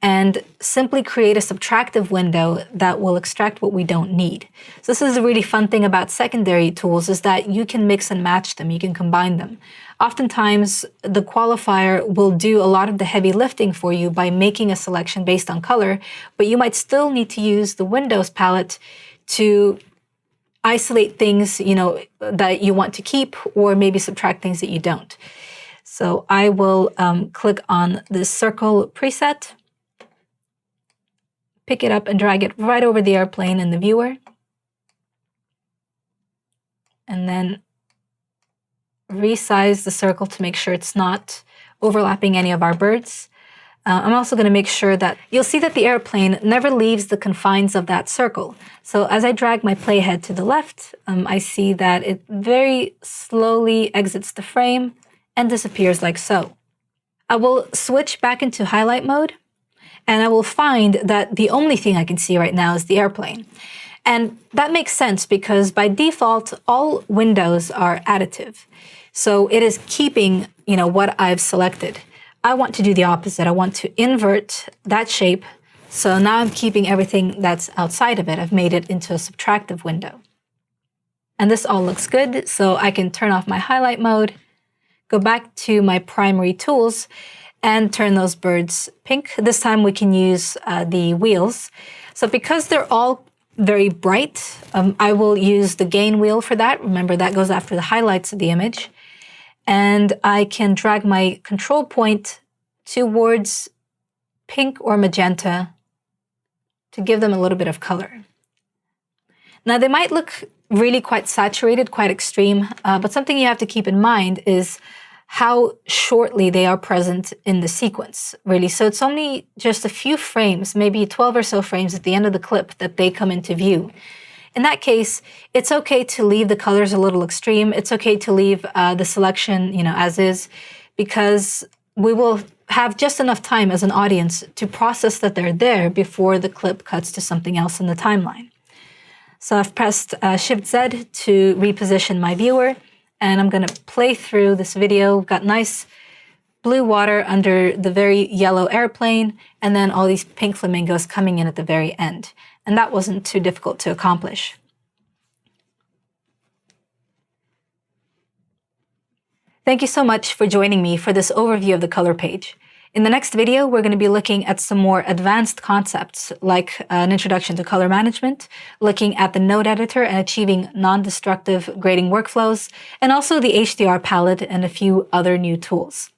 and simply create a subtractive window that will extract what we don't need. So this is a really fun thing about secondary tools, is that you can mix and match them, you can combine them. Oftentimes, the qualifier will do a lot of the heavy lifting for you by making a selection based on color, but you might still need to use the Windows palette to isolate things, that you want to keep, or maybe subtract things that you don't. So I will click on this circle preset, pick it up and drag it right over the airplane in the viewer, and then resize the circle to make sure it's not overlapping any of our birds. I'm also going to make sure that you'll see that the airplane never leaves the confines of that circle. So as I drag my playhead to the left, I see that it very slowly exits the frame and disappears like so. I will switch back into highlight mode, and I will find that the only thing I can see right now is the airplane. And that makes sense because by default, all windows are additive. So it is keeping, what I've selected. I want to do the opposite. I want to invert that shape. So now I'm keeping everything that's outside of it. I've made it into a subtractive window. And this all looks good. So I can turn off my highlight mode, go back to my primary tools, and turn those birds pink. This time we can use the wheels. So because they're all very bright, I will use the gain wheel for that. Remember, that goes after the highlights of the image. And I can drag my control point towards pink or magenta to give them a little bit of color. Now, they might look really quite saturated, quite extreme, but something you have to keep in mind is how shortly they are present in the sequence, really. So it's only just a few frames, maybe 12 or so frames at the end of the clip that they come into view. In that case, it's okay to leave the colors a little extreme. It's okay to leave the selection, as is, because we will have just enough time as an audience to process that they're there before the clip cuts to something else in the timeline. So I've pressed Shift-Z to reposition my viewer, and I'm going to play through this video. We've got nice blue water under the very yellow airplane, and then all these pink flamingos coming in at the very end. And that wasn't too difficult to accomplish. Thank you so much for joining me for this overview of the color page. In the next video, we're going to be looking at some more advanced concepts like an introduction to color management, looking at the node editor and achieving non-destructive grading workflows, and also the HDR palette and a few other new tools.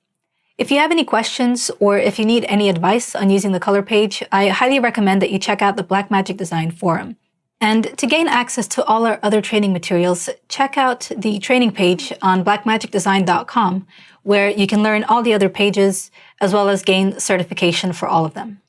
If you have any questions or if you need any advice on using the color page, I highly recommend that you check out the Blackmagic Design forum. And to gain access to all our other training materials, check out the training page on blackmagicdesign.com, where you can learn all the other pages as well as gain certification for all of them.